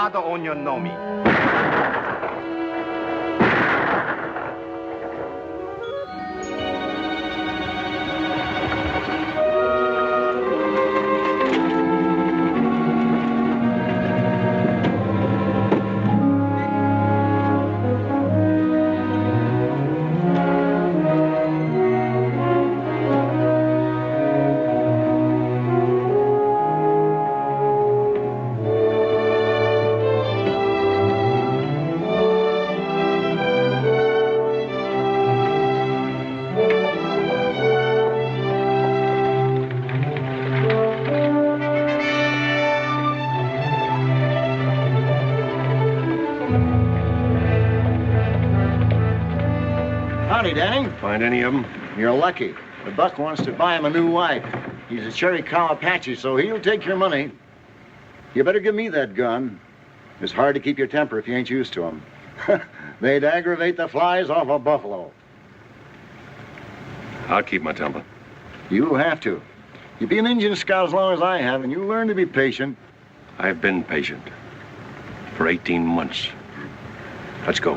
Vado ogni nomi. Howdy, Danny. Find any of them? You're lucky. The buck wants to buy him a new wife. He's a Cherry Cow Apache, so he'll take your money. You better give me that gun. It's hard to keep your temper if you ain't used to them. They'd aggravate the flies off a buffalo. I'll keep my temper. You'll have to. You be an Indian scout as long as I have, and you learn to be patient. I've been patient. For 18 months. Let's go.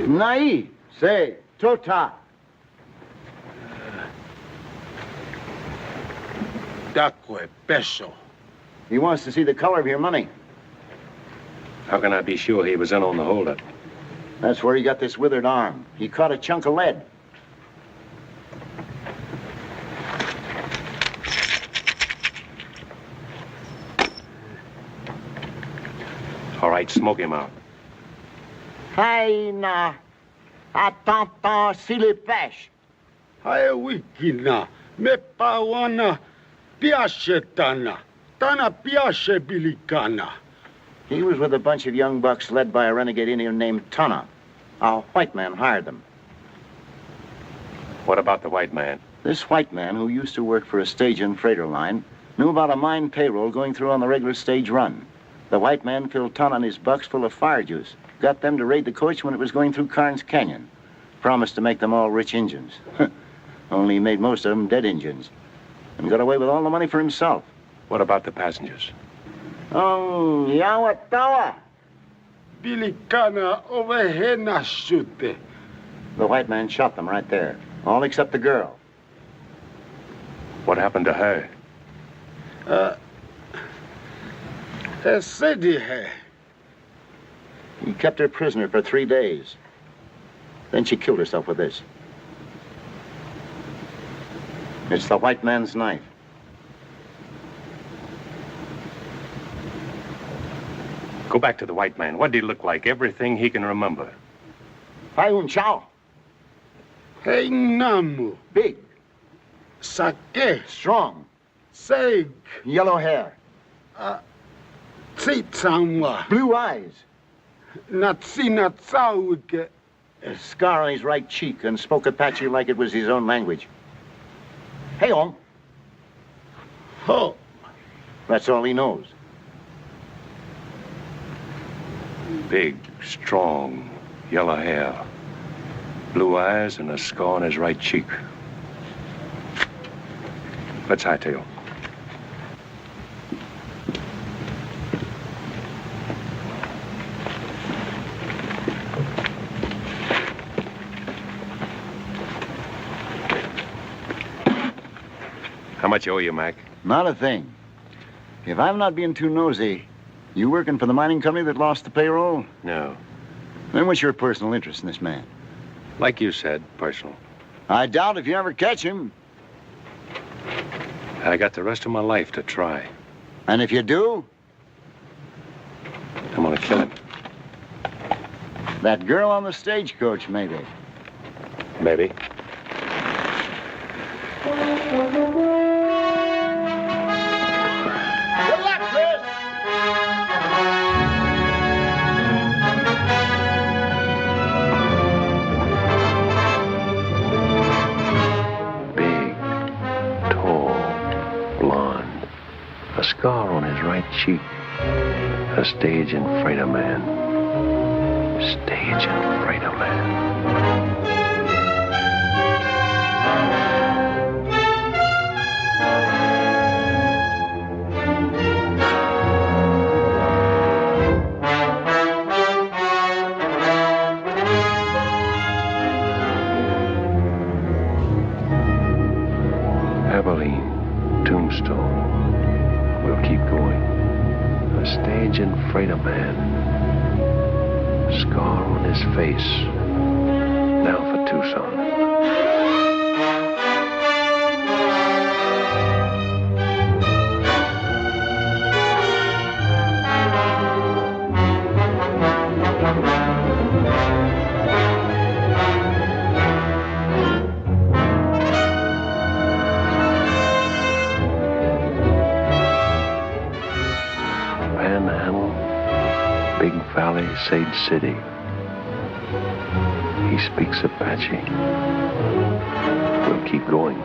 Nai, say, tota. Dacque peso. He wants to see the color of your money. How can I be sure he was in on the holdup? That's where he got this withered arm. He caught a chunk of lead. All right, smoke him out. Hai na, atanta silipesh. Hae wikina, me pawana, piace tana, tana piace bilicana. He was with a bunch of young bucks led by a renegade Indian named Tana. A white man hired them. What about the white man? This white man, who used to work for a stage and freighter line, knew about a mine payroll going through on the regular stage run. The white man filled Tana and his bucks full of fire juice. Got them to raid the coach when it was going through Carnes Canyon. Promised to make them all rich Injuns. Only he made most of them dead Injuns. And got away with all the money for himself. What about the passengers? Oh, Yawatawa. Bilicana ovehena shute. The white man shot them right there. All except the girl. What happened to her? He kept her prisoner for 3 days. Then she killed herself with this. It's the white man's knife. Go back to the white man. What did he look like? Everything he can remember. Paiun Chow. Hey namu, Big. sake, Strong. seg, Yellow hair. tsitsamwa, Blue eyes. natsina tsauke. A scar on his right cheek and spoke Apache like it was his own language. Hey, Om. Ho, That's all he knows. Big, strong, yellow hair. Blue eyes and a scar on his right cheek. Let's hightail. How much owe you, Mac? Not a thing. If I'm not being too nosy, you working for the mining company that lost the payroll? No. Then what's your personal interest in this man? Like you said, personal. I doubt if you ever catch him. I got the rest of my life to try. And if you do, I'm gonna kill him. that girl on the stagecoach, maybe. Maybe. Good luck, Chris. Big, tall, blonde. A scar on his right cheek. A staging freighter man. Staging freighter man. Tombstone. We'll keep going. A staging freighter man. Scar on his face. Now for Tucson. Valley, Sage City. He speaks Apache. We'll keep going.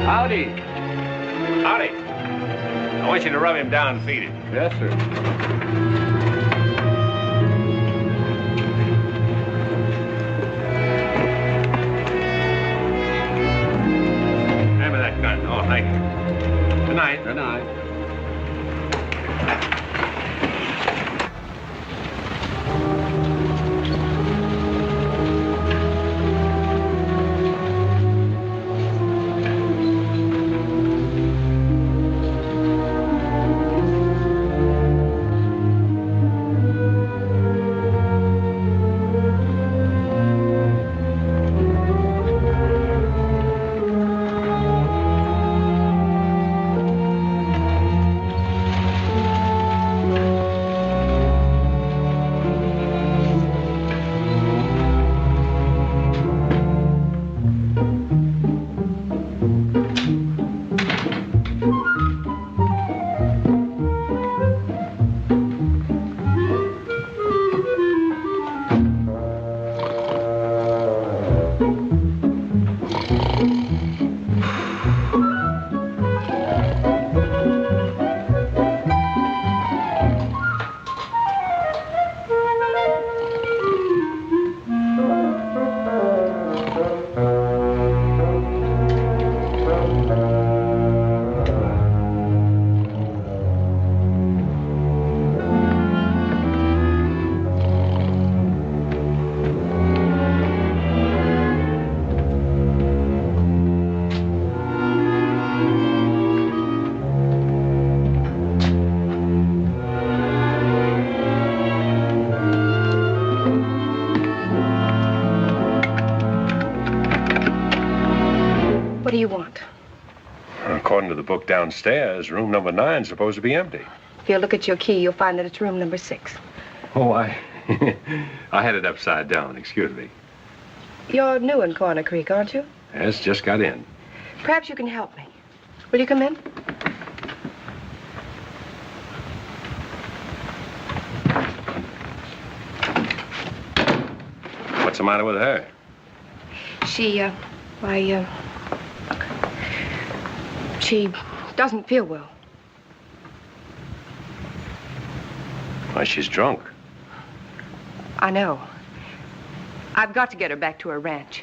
Howdy. Howdy. I want you to rub him down and feed him. Yes, sir. Hand me that gun. Oh, thank you. Good night. Good night. What do you want? According to the book downstairs, room number 9 is supposed to be empty. If you look at your key, you'll find that it's room number 6. Oh, I had it upside down. Excuse me. You're new in Corner Creek, aren't you? Yes, just got in. Perhaps you can help me. Will you come in? What's the matter with her? She doesn't feel well. Why, she's drunk. I know. I've got to get her back to her ranch.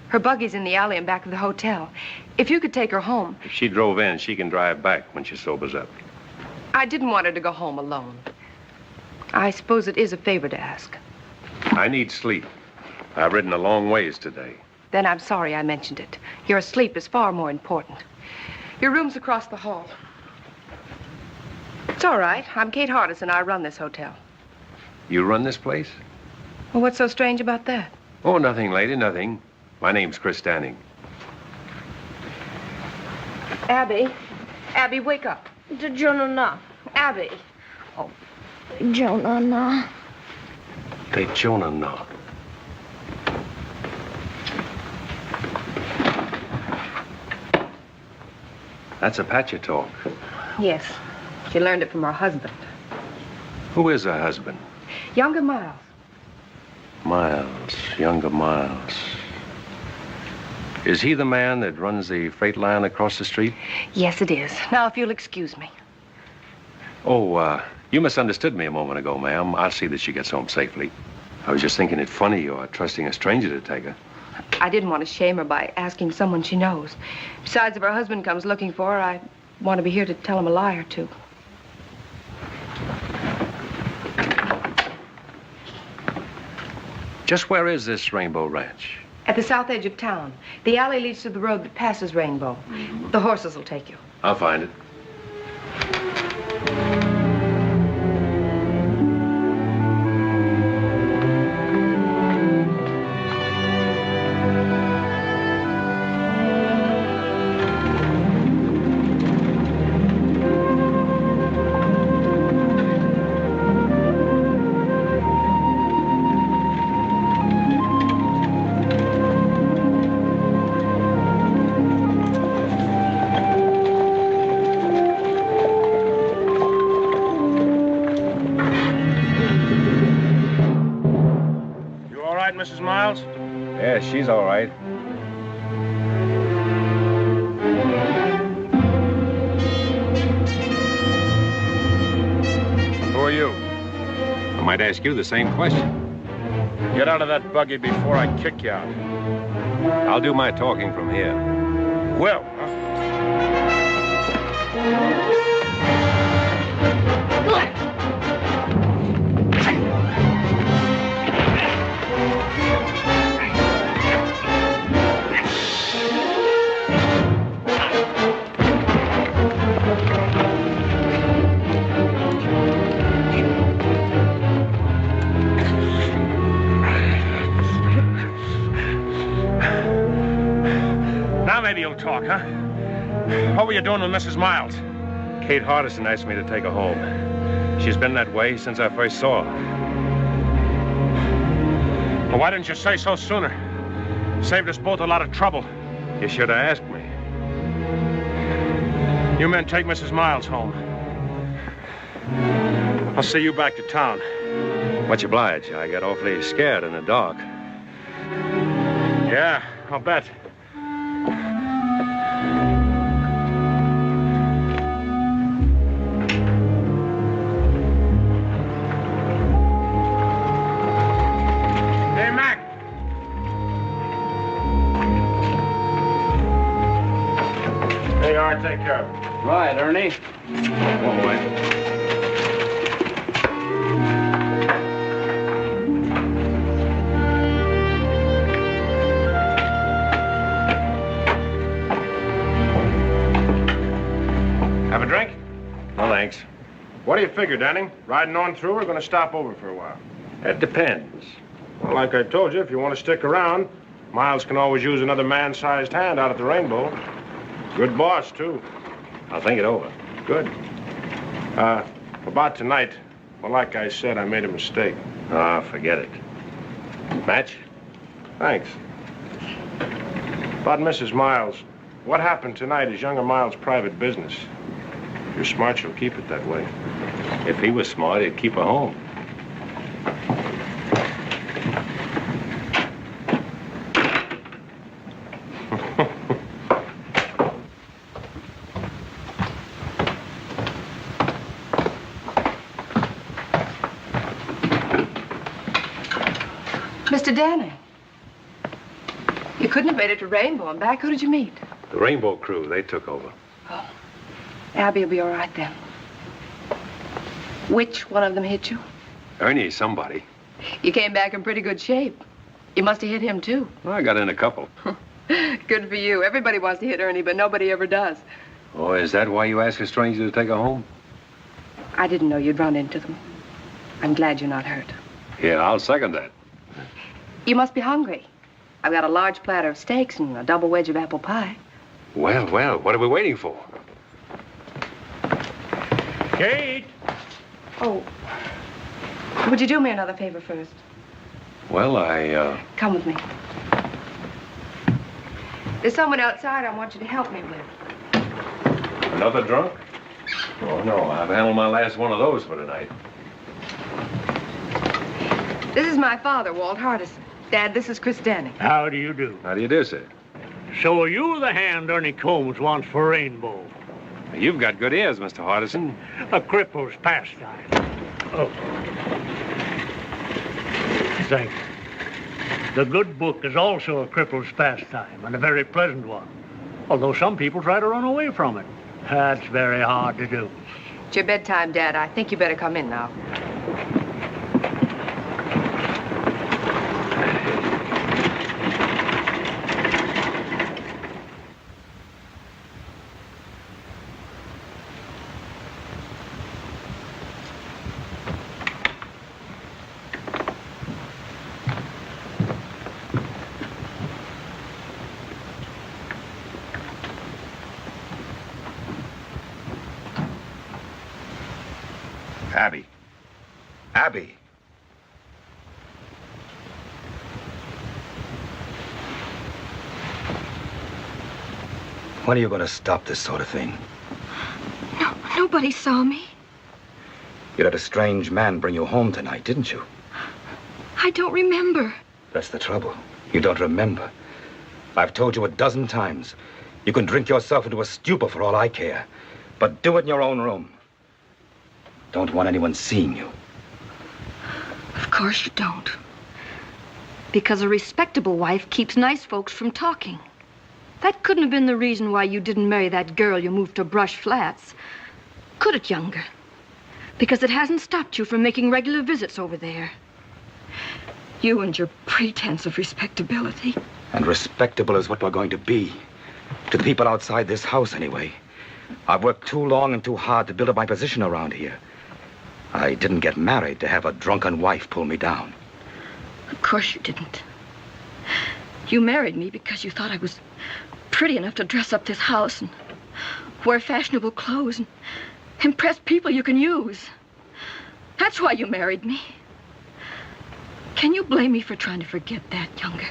Her buggy's in the alley in back of the hotel. If you could take her home. If she drove in, she can drive back when she sobers up. I didn't want her to go home alone. I suppose it is a favor to ask. I need sleep. I've ridden a long ways today. Then I'm sorry I mentioned it. Your sleep is far more important. Your room's across the hall. It's all right. I'm Kate Hardison. I run this hotel. You run this place? Well, what's so strange about that? Oh, nothing, lady, nothing. My name's Chris Stanning. Abby. Abby, wake up. Jonah. Abby. Jonah. Take Jonah now. That's Apache talk. Yes. She learned it from her husband. Who is her husband? Younger Miles. Miles, younger Miles. Is he the man that runs the freight line across the street? Yes, it is. Now, if you'll excuse me. Oh, you misunderstood me a moment ago, ma'am. I'll see that she gets home safely. I was just thinking it funny you're trusting a stranger to take her. I didn't want to shame her by asking someone she knows. Besides, if her husband comes looking for her, I want to be here to tell him a lie or two. Just where is this Rainbow Ranch? At the south edge of town. The alley leads to the road that passes Rainbow. The horses will take you. I'll find it. Mrs. Miles? Yeah, she's all right. Who are you? I might ask you the same question. Get out of that buggy before I kick you out. I'll do my talking from here. Well, maybe you'll talk, huh? What were you doing with Mrs. Miles? Kate Hardison asked me to take her home. She's been that way since I first saw her. Well, why didn't you say so sooner? Saved us both a lot of trouble. You should have asked me. You men take Mrs. Miles home. I'll see you back to town. Much obliged. I got awfully scared in the dark. Yeah, I'll bet. Take care of it. Right, Ernie. One way. Have a drink? No, thanks. What do you figure, Danning? Riding on through or going to stop over for a while? It depends. Well, like I told you, if you want to stick around, Miles can always use another man-sized hand out at the Rainbow. Good boss, too. I'll think it over. Good. About tonight, well, like I said, I made a mistake. Ah, forget it. Match? Thanks. About Mrs. Miles. What happened tonight is younger Miles' private business. If you're smart, you'll keep it that way. If he was smart, he'd keep her home. Mr. Danny. You couldn't have made it to Rainbow and back. Who did you meet? The Rainbow crew, they took over. Oh. Abby will be all right then. Which one of them hit you? Ernie, somebody. You came back in pretty good shape. You must have hit him, too. Well, I got in a couple. Good for you. Everybody wants to hit Ernie, but nobody ever does. Oh, is that why you ask a stranger to take her home? I didn't know you'd run into them. I'm glad you're not hurt. Yeah, I'll second that. You must be hungry. I've got a large platter of steaks and a double wedge of apple pie. Well, what are we waiting for? Kate! Oh. Would you do me another favor first? Well, Come with me. There's someone outside I want you to help me with. Another drunk? Oh, no, I've handled my last one of those for tonight. This is my father, Walt Hardison. Dad, this is Chris Danny. How do you do? How do you do, sir? So are you the hand Ernie Combs wants for Rainbow? You've got good ears, Mr. Hardison. A cripple's pastime. Oh. Thank you. The good book is also a cripple's pastime, and a very pleasant one. Although some people try to run away from it. That's very hard to do. It's your bedtime, Dad. I think you better come in now. Abby. Abby. When are you going to stop this sort of thing? No, nobody saw me. You had a strange man bring you home tonight, didn't you? I don't remember. That's the trouble. You don't remember. I've told you a dozen times. You can drink yourself into a stupor for all I care. But do it in your own room. Don't want anyone seeing you. Of course you don't. Because a respectable wife keeps nice folks from talking. That couldn't have been the reason why you didn't marry that girl you moved to Brush Flats. Could it, Younger? Because it hasn't stopped you from making regular visits over there. You and your pretense of respectability. And respectable is what we're going to be. To the people outside this house, anyway. I've worked too long and too hard to build up my position around here. I didn't get married to have a drunken wife pull me down. Of course you didn't. You married me because you thought I was pretty enough to dress up this house and wear fashionable clothes and impress people you can use. That's why you married me. Can you blame me for trying to forget that, Younger?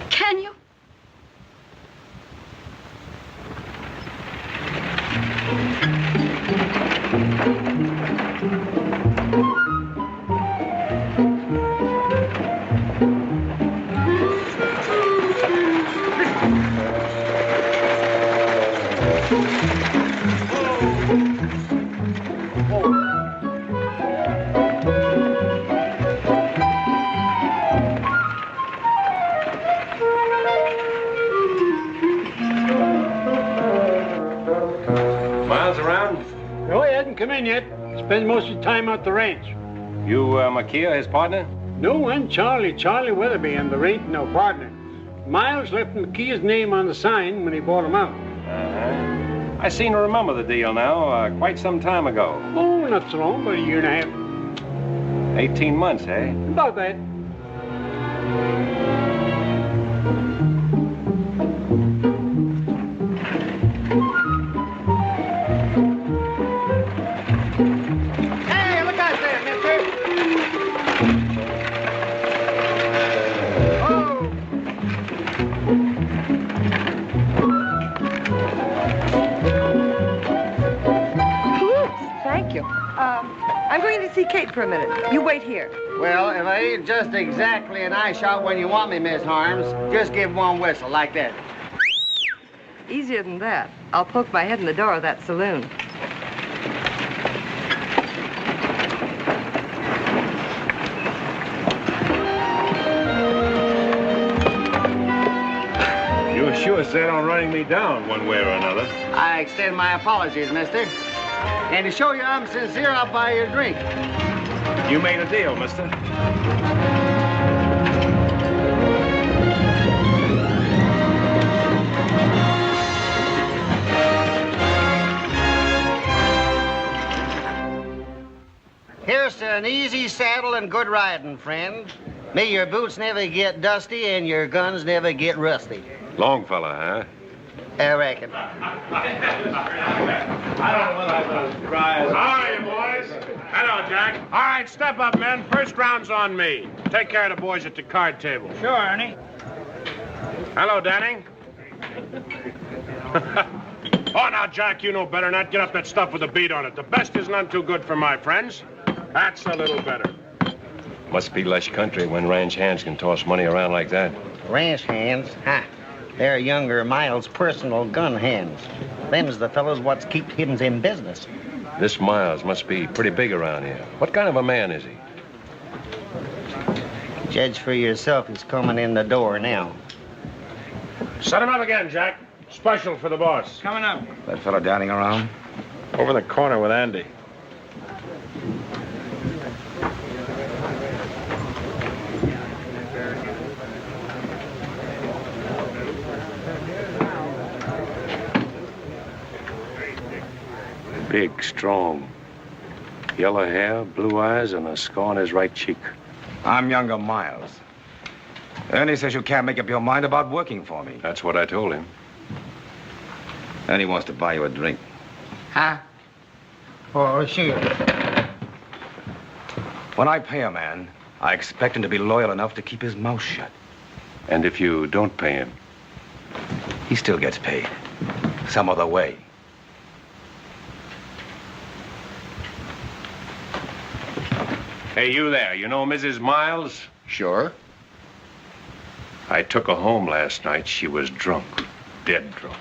Can you? Miles around? No, he hasn't come in yet. Spends most of his time out the ranch. You, Makia, his partner? No, I'm Charlie Weatherby, and there ain't no partner. Miles left McKee's name on the sign when he bought him out. Uh-huh. I seem to remember the deal now, quite some time ago. Oh, not so long, about a year and a half. 18 months, eh? About that. Hey, look out there, mister! Oh! I'm going to see Kate for a minute. You wait here. Well, if I ain't just exactly an eye shot when you want me, Miss Harms, just give one whistle like that. Easier than that. I'll poke my head in the door of that saloon. You were sure set on running me down one way or another. I extend my apologies, mister. And to show you I'm sincere, I'll buy you a drink. You made a deal, mister. Here's to an easy saddle and good riding, friend. May your boots never get dusty and your guns never get rusty. Long fella, huh? I reckon. How are you, boys? Hello, Jack. All right, step up, men. First round's on me. Take care of the boys at the card table. Sure, Ernie. Hello, Danny. Oh, now, Jack, you know better not get up that stuff with a beat on it. The best is none too good for my friends. That's a little better. Must be lush country when ranch hands can toss money around like that. Ranch hands? Ha! They're younger Miles' personal gun hands. Them's the fellows what's keep him in business. This Miles must be pretty big around here. What kind of a man is he? Judge for yourself, he's coming in the door now. Set him up again, Jack. Special for the boss. Coming up. That fellow dining around? Over in the corner with Andy. Big, strong. Yellow hair, blue eyes, and a scar on his right cheek. I'm younger Miles. Ernie says you can't make up your mind about working for me. That's what I told him. Ernie wants to buy you a drink. Huh? Oh, sure. When I pay a man, I expect him to be loyal enough to keep his mouth shut. And if you don't pay him? He still gets paid. Some other way. Hey, you there. You know Mrs. Miles? Sure. I took her home last night. She was drunk. Dead drunk.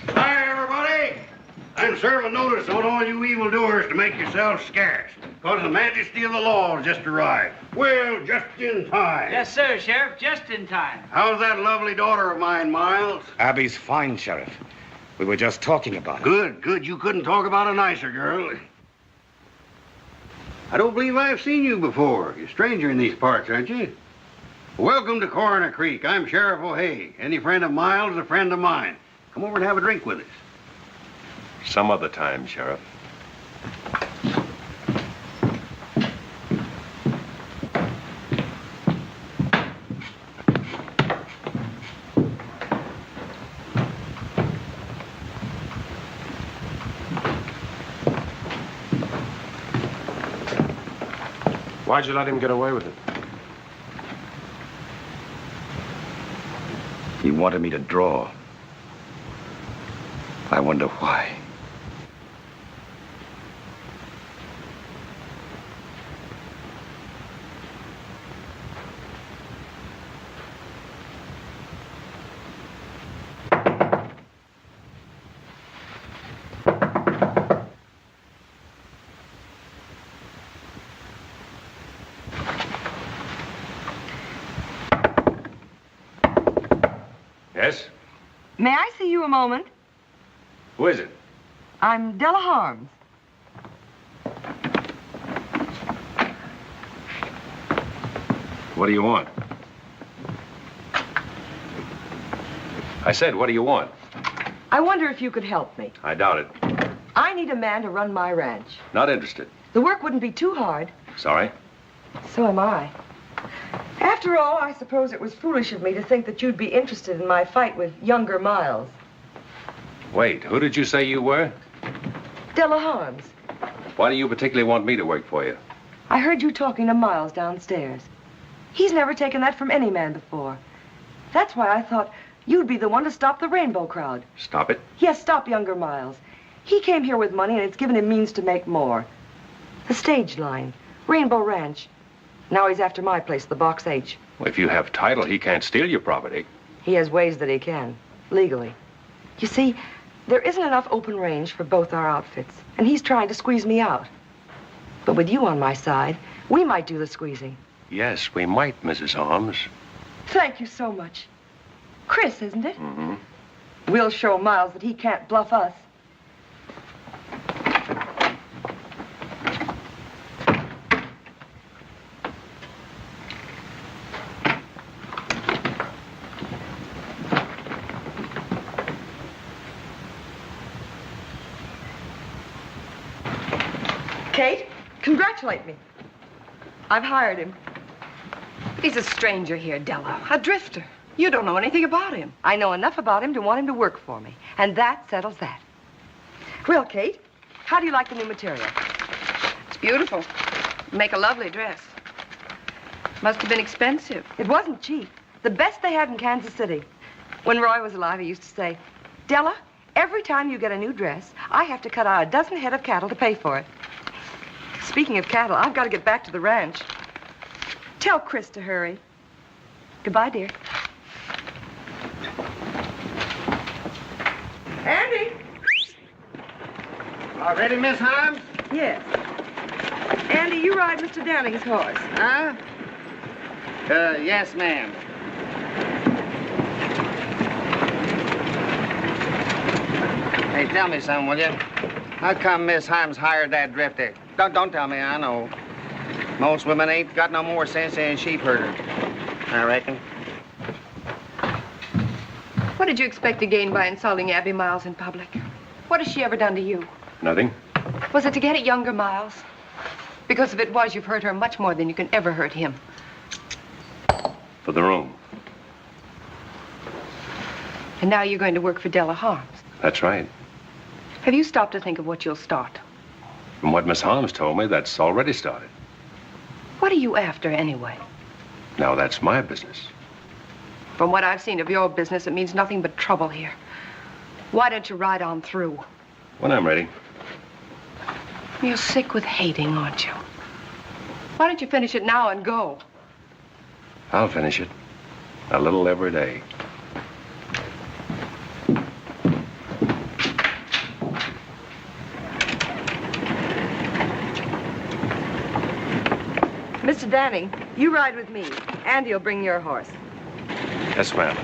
Hi, everybody. I'm serving notice on all you evildoers to make yourselves scarce, because the majesty of the law has just arrived. Well, just in time. Yes, sir, Sheriff, just in time. How's that lovely daughter of mine, Miles? Abby's fine, Sheriff. We were just talking about it. Good, good. You couldn't talk about a nicer girl. I don't believe I've seen you before. You're a stranger in these parts, aren't you? Welcome to Coroner Creek. I'm Sheriff O'Hay. Any friend of Miles is a friend of mine. Come over and have a drink with us. Some other time, Sheriff. Why'd you let him get away with it? He wanted me to draw. I wonder why. Yes? May I see you a moment? Who is it? I'm Della Harms. What do you want? I said, what do you want? I wonder if you could help me. I doubt it. I need a man to run my ranch. Not interested. The work wouldn't be too hard. Sorry? So am I. After all, I suppose it was foolish of me to think that you'd be interested in my fight with younger Miles. Wait, who did you say you were? Della Harms. Why do you particularly want me to work for you? I heard you talking to Miles downstairs. He's never taken that from any man before. That's why I thought You'd be the one to stop the rainbow crowd. Stop it? Yes, stop younger Miles. He came here with money, and it's given him means to make more. The stage line, Rainbow Ranch. Now he's after my place, the Box H. Well, if you have title, he can't steal your property. He has ways that he can, legally. You see, there isn't enough open range for both our outfits, and he's trying to squeeze me out. But with you on my side, we might do the squeezing. Yes, we might, Mrs. Holmes. Thank you so much. Chris, isn't it? Mm-hmm. We'll show Miles that he can't bluff us. Kate, congratulate me. I've hired him. He's a stranger here, Della. A drifter. You don't know anything about him. I know enough about him to want him to work for me. And that settles that. Well, Kate, how do you like the new material? It's beautiful. Make a lovely dress. Must have been expensive. It wasn't cheap. The best they had in Kansas City. When Roy was alive, he used to say, Della, every time you get a new dress, I have to cut out a dozen head of cattle to pay for it. Speaking of cattle, I've got to get back to the ranch. Tell Chris to hurry. Goodbye, dear. Andy! All ready, Miss Holmes? Yes. Andy, you ride Mr. Downing's horse. Huh? Yes, ma'am. Hey, tell me something, will you? How come Miss Holmes hired that drifter? Don't tell me, I know. Most women ain't got no more sense than a sheep herder, I reckon. What did you expect to gain by insulting Abby Miles in public? What has she ever done to you? Nothing. Was it to get at younger Miles? Because if it was, you've hurt her much more than you can ever hurt him. For the room. And now you're going to work for Della Harms. That's right. Have you stopped to think of what you'll start? From what Miss Holmes told me, that's already started. What are you after, anyway? Now, that's my business. From what I've seen of your business, it means nothing but trouble here. Why don't you ride on through? When I'm ready. You're sick with hating, aren't you? Why don't you finish it now and go? I'll finish it. A little every day. Mr. Danning, you ride with me. Andy will bring your horse. Yes, ma'am.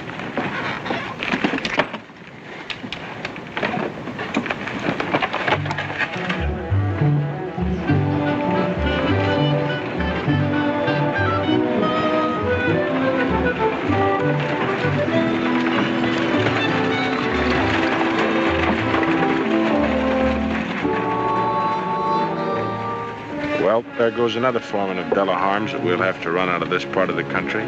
Well, there goes another foreman of Della Harms that we'll have to run out of this part of the country.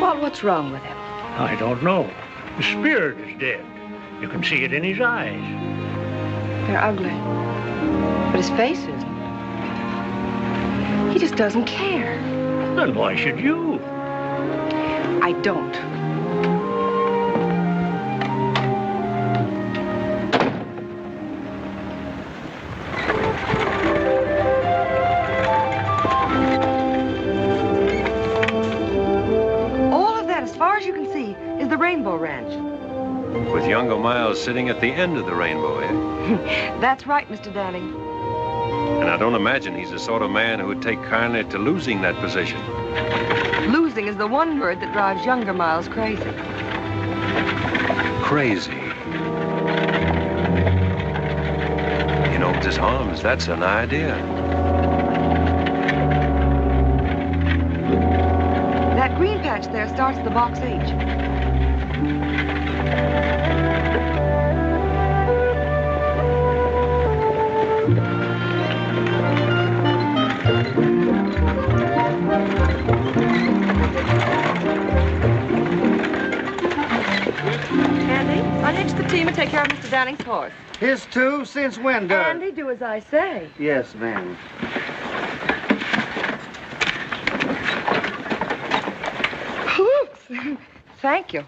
Well, what's wrong with him? I don't know. The spirit is dead. You can see it in his eyes. They're ugly. But his face isn't. He just doesn't care. Then why should you? I don't. All of that, as far as you can see, is the Rainbow Ranch. With younger Miles sitting at the end of the rainbow, eh? That's right, Mr. Danning. And I don't imagine he's the sort of man who would take kindly to losing that position. Losing is the one word that drives younger Miles crazy. Crazy. You know, Mrs. Holmes, that's an idea. That green patch there starts the Box H. Andy, unhitch the steamer take care of Mr. Danning's horse. His too? Since when, Doug? Andy, do as I say. Yes, ma'am. Oops. Thank you.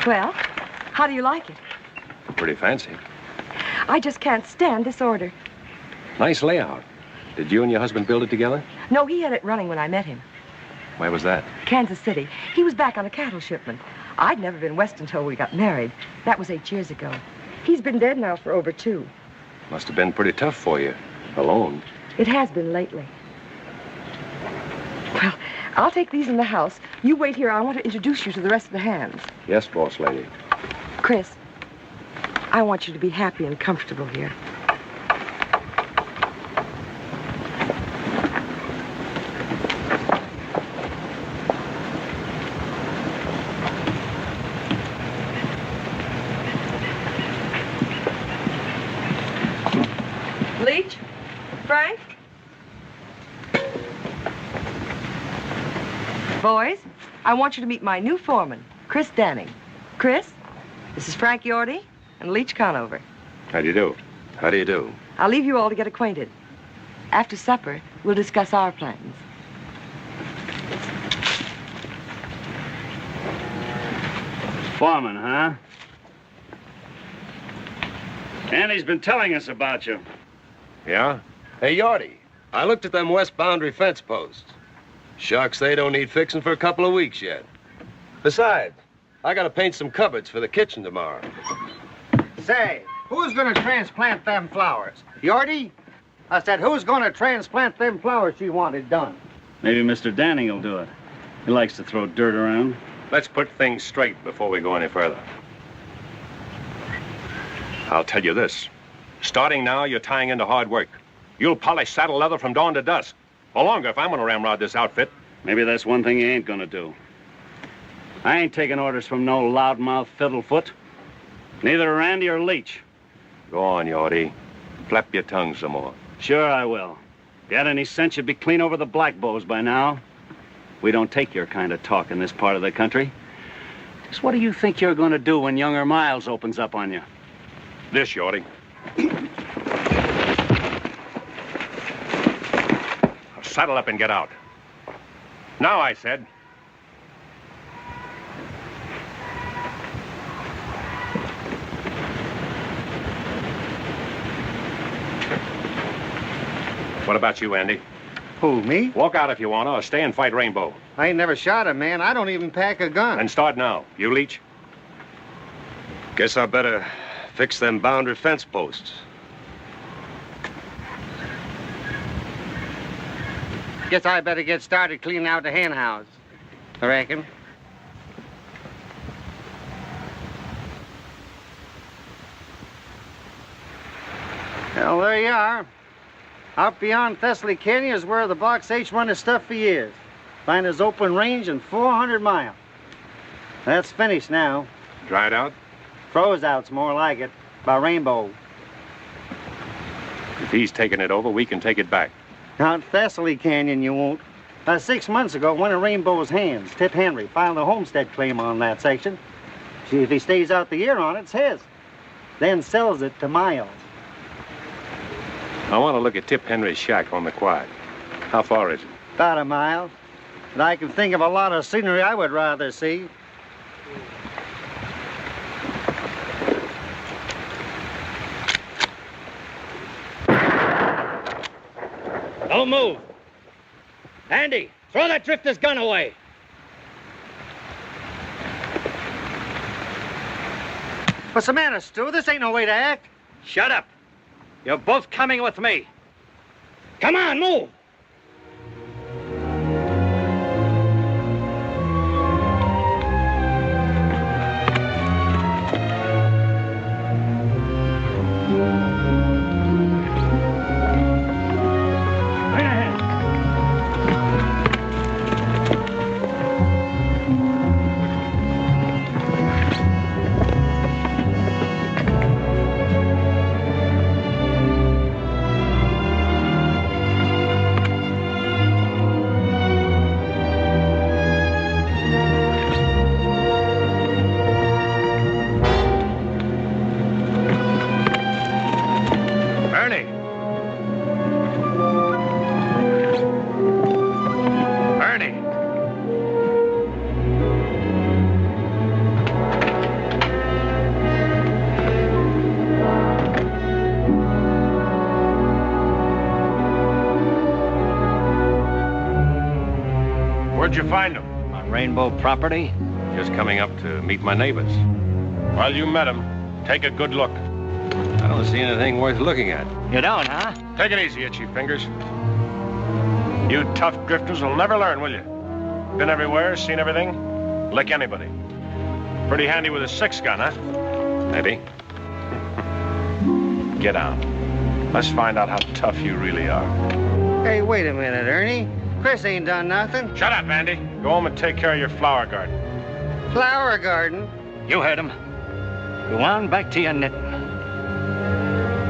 Well, how do you like it? Pretty fancy. I just can't stand disorder. Nice layout. Did you and your husband build it together? No, he had it running when I met him. Where was that? Kansas City. He was back on a cattle shipment. I'd never been west until we got married. That was 8 years ago. He's been dead now for over 2. Must have been pretty tough for you. Alone. It has been lately. Well, I'll take these in the house. You wait here. I want to introduce you to the rest of the hands. Yes, boss lady. Chris, I want you to be happy and comfortable here. Leach? Frank? Boys, I want you to meet my new foreman, Chris Danning. Chris, this is Frank Yorty and Leach Conover. How do you do? How do you do? I'll leave you all to get acquainted. After supper, we'll discuss our plans. Foreman, huh? Andy's been telling us about you. Yeah? Hey, Yorty, I looked at them west boundary fence posts. Shucks, they don't need fixing for a couple of weeks yet. Besides, I gotta paint some cupboards for the kitchen tomorrow. Say, who's gonna transplant them flowers? Yorty? I said, who's gonna transplant them flowers you wanted done? Maybe Mr. Danning will do it. He likes to throw dirt around. Let's put things straight before we go any further. I'll tell you this. Starting now, you're tying into hard work. You'll polish saddle leather from dawn to dusk. Or longer if I'm gonna ramrod this outfit. Maybe that's one thing he ain't gonna do. I ain't taking orders from no loudmouth fiddlefoot. Neither Randy or Leach. Go on, Yorty. Flap your tongue some more. Sure I will. If you had any sense, you'd be clean over the black bows by now. We don't take your kind of talk in this part of the country. Just what do you think you're gonna do when younger Miles opens up on you? This, Yorty. Saddle up and get out. Now, I said. What about you, Andy? Who, me? Walk out if you want to, or stay and fight Rainbow. I ain't never shot a man. I don't even pack a gun. And start now. You, Leach? Guess I better fix them boundary fence posts. Guess I better get started cleaning out the hen house. I reckon. Well, there you are. Out beyond Thessaly Canyon is where the Box H run his stuff for years. Find his open range in 400 miles. That's finished now. Dried out? Froze out's more like it. By Rainbow. If he's taking it over, we can take it back. Out Thessaly Canyon, you won't. 6 months ago, one of Rainbow's hands, Tip Henry, filed a homestead claim on that section. See, if he stays out the year on it, it's his. Then sells it to Miles. I want to look at Tip Henry's shack on the quiet. How far is it? About a mile. And I can think of a lot of scenery I would rather see. Don't move. Andy, throw that drifter's gun away. What's the matter, Stu? This ain't no way to act. Shut up. You're both coming with me. Come on, move. Where'd you find him? On Rainbow property? Just coming up to meet my neighbors. Well, you met him. Take a good look. I don't see anything worth looking at. You don't, huh? Take it easy, Itchy Fingers. You tough drifters will never learn, will you? Been everywhere, seen everything. Lick anybody. Pretty handy with a 6-gun, huh? Maybe. Get down. Let's find out how tough you really are. Hey, wait a minute, Ernie. Chris ain't done nothing. Shut up, Andy. Go home and take care of your flower garden. Flower garden? You heard him. Go on back to your knitting.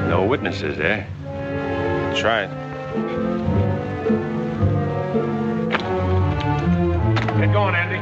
No witnesses, eh? That's right. Get going, Andy.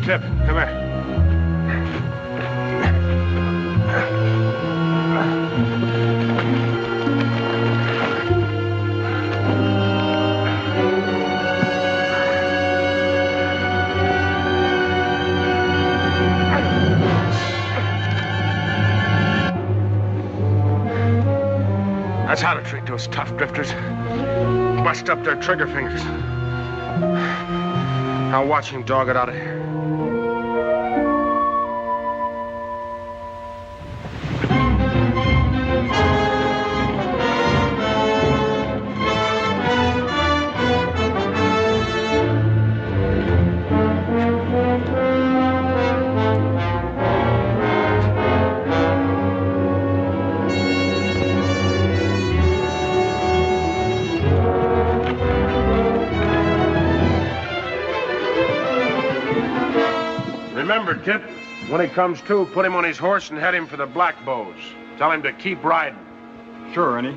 Tip, come here. That's how to treat those tough drifters. Bust up their trigger fingers. Now watch him dog it out of here. Remember, Tip, when he comes to, put him on his horse and head him for the Black Bows. Tell him to keep riding. Sure, Ernie.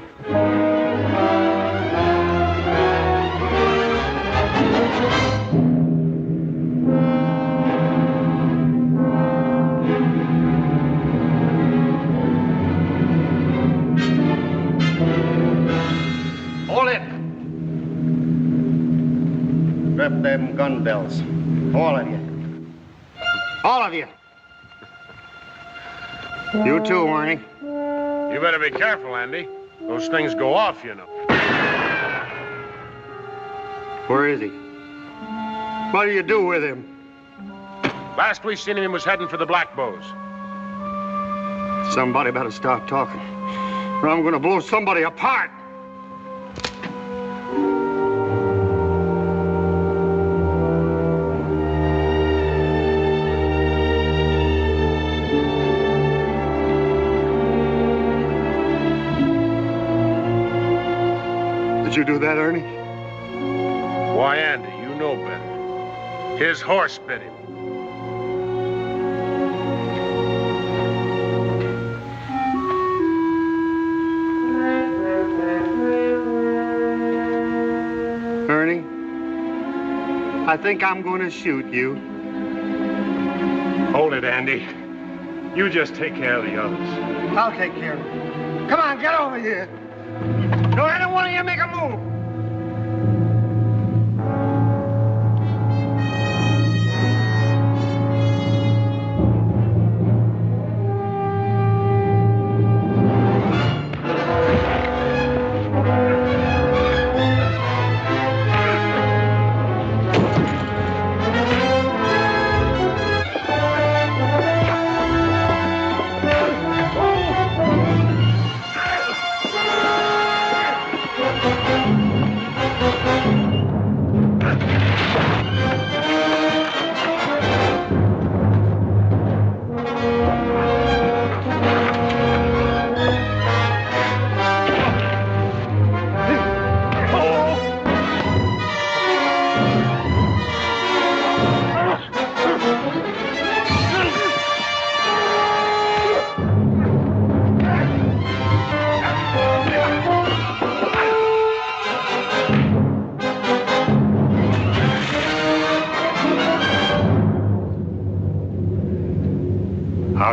Hold it. Strap them gun belts. All of you. All of you. You too, Ernie. You better be careful, Andy. Those things go off, you know. Where is he? What do you do with him? Last we seen him, he was heading for the Black Bows. Somebody better stop talking, or I'm gonna blow somebody apart. Did you do that, Ernie? Why, Andy, you know better. His horse bit him. Ernie, I think I'm going to shoot you. Hold it, Andy. You just take care of the others. I'll take care of it. Come on, get over here. Don't any one of you make a move.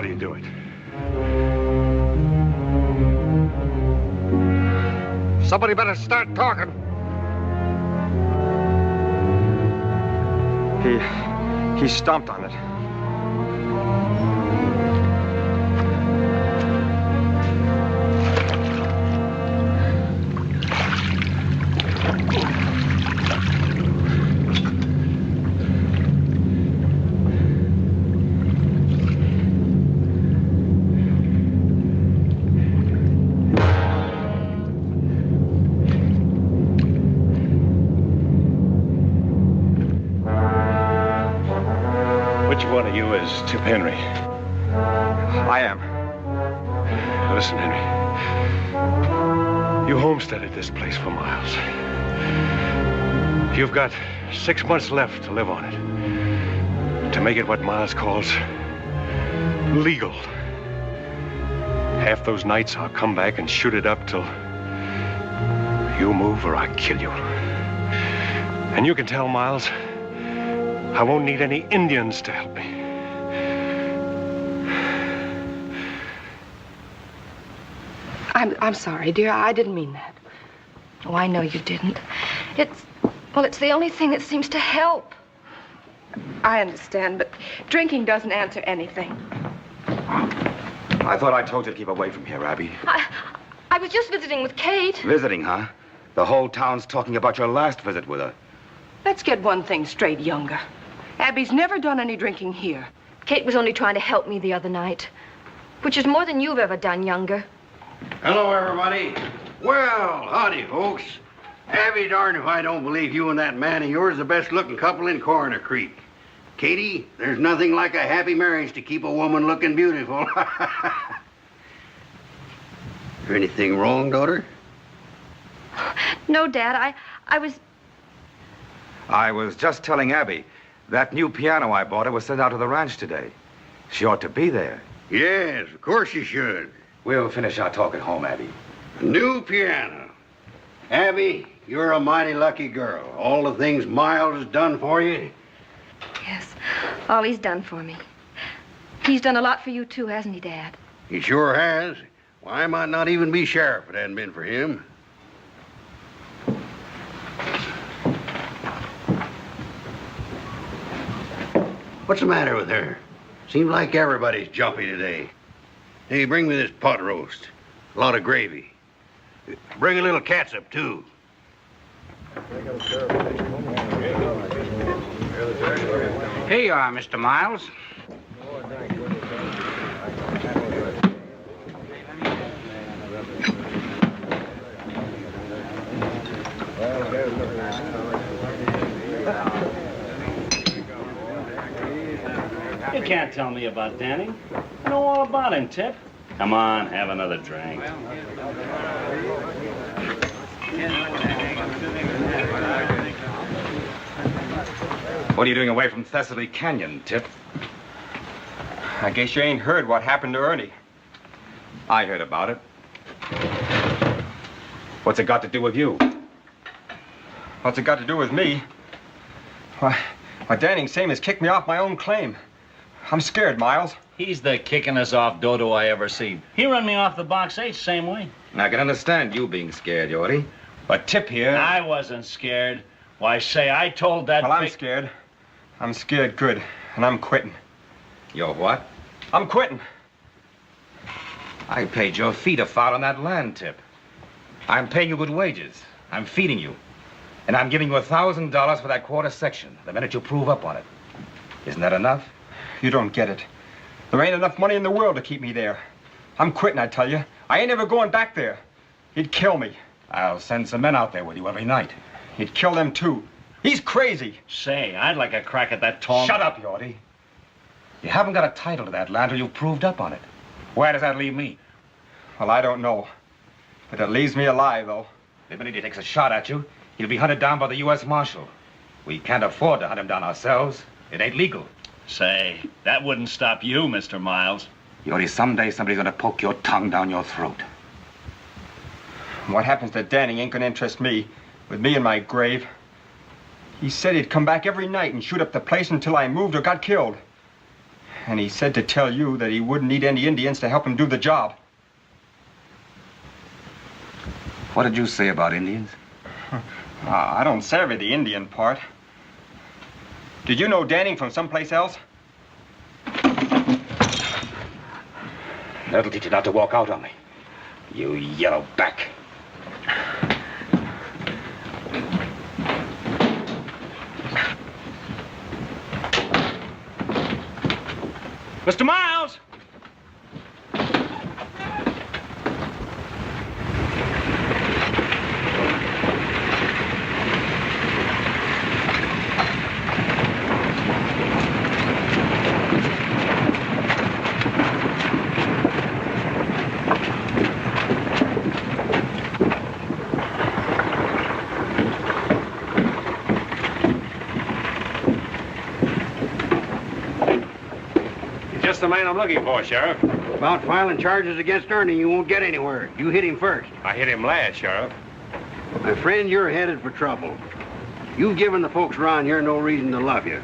How do you do it? Somebody better start talking. He stomped on it. Which one of you is Tip Henry? I am. Now listen, Henry. You homesteaded this place for Miles. You've got 6 months left to live on it. To make it what Miles calls legal. Half those nights I'll come back and shoot it up till you move or I kill you. And you can tell Miles I won't need any Indians to help me. I'm sorry, dear. I didn't mean that. Oh, I know you didn't. It's the only thing that seems to help. I understand, but drinking doesn't answer anything. I thought I told you to keep away from here, Abby. I was just visiting with Kate. Visiting, huh? The whole town's talking about your last visit with her. Let's get one thing straight, Younger. Abby's never done any drinking here. Kate was only trying to help me the other night, which is more than you've ever done, Younger. Hello, everybody. Well, howdy, folks. Abby, darn if I don't believe you and that man of yours are the best-looking couple in Coroner Creek. Katie, there's nothing like a happy marriage to keep a woman looking beautiful. Is there anything wrong, daughter? No, Dad, I was just telling Abby that new piano I bought her was sent out to the ranch today. She ought to be there. Yes, of course you should. We'll finish our talk at home, Abby. A new piano. Abby, you're a mighty lucky girl. All the things Miles has done for you. Yes, all he's done for me. He's done a lot for you, too, hasn't he, Dad? He sure has. Why, I might not even be sheriff if it hadn't been for him. What's the matter with her? Seems like everybody's jumpy today. Hey, bring me this pot roast. A lot of gravy. Bring a little catsup, too. Here you are, Mr. Miles. You can't tell me about Danny. I know all about him, Tip. Come on, have another drink. What are you doing away from Thessaly Canyon, Tip? I guess you ain't heard what happened to Ernie. I heard about it. What's it got to do with you? What's it got to do with me? Why, Danning same as kicked me off my own claim. I'm scared, Miles. He's the kickingest off dodo I ever seen. He run me off the box 8 same way. I can understand you being scared, Yorty. But Tip here... I wasn't scared. Why, say, I told that... Well, I'm scared. I'm scared good, and I'm quitting. You're what? I'm quitting. I paid your fee to file on that land, Tip. I'm paying you good wages. I'm feeding you. And I'm giving you $1,000 for that quarter section the minute you prove up on it. Isn't that enough? You don't get it. There ain't enough money in the world to keep me there. I'm quitting, I tell you. I ain't ever going back there. He'd kill me. I'll send some men out there with you every night. He'd kill them, too. He's crazy. Say, I'd like a crack at that tall... Shut up, Yorty. You haven't got a title to that land till you've proved up on it. Where does that leave me? Well, I don't know. But it leaves me alive, though. The minute he takes a shot at you, he'll be hunted down by the U.S. Marshal. We can't afford to hunt him down ourselves. It ain't legal. Say, that wouldn't stop you, Mr. Miles. Yorty, someday somebody's gonna poke your tongue down your throat. What happens to Danny ain't gonna interest me. With me in my grave. He said he'd come back every night and shoot up the place until I moved or got killed. And he said to tell you that he wouldn't need any Indians to help him do the job. What did you say about Indians? I don't savvy the Indian part. Did you know Danning from someplace else? That'll teach you not to walk out on me, you yellow back. Mr. Miles! Just the man I'm looking for, Sheriff. About filing charges against Ernie, you won't get anywhere. You hit him first. I hit him last, Sheriff. My friend, you're headed for trouble. You've given the folks around here no reason to love you.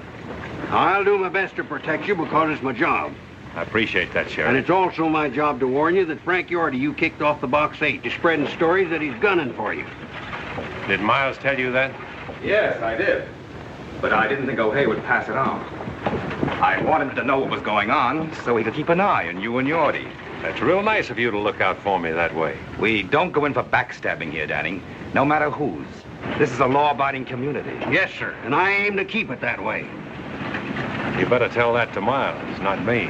Now, I'll do my best to protect you because it's my job. I appreciate that, Sheriff. And it's also my job to warn you that Frank Yorty you kicked off the Box 8 to spreading stories that he's gunning for you. Did Miles tell you that? Yes, I did. But I didn't think O'Hay would pass it on. I wanted him to know what was going on so he could keep an eye on you and Yorty. That's real nice of you to look out for me that way. We don't go in for backstabbing here, Danning, no matter whose. This is a law-abiding community. Yes, sir, and I aim to keep it that way. You better tell that to Miles, not me.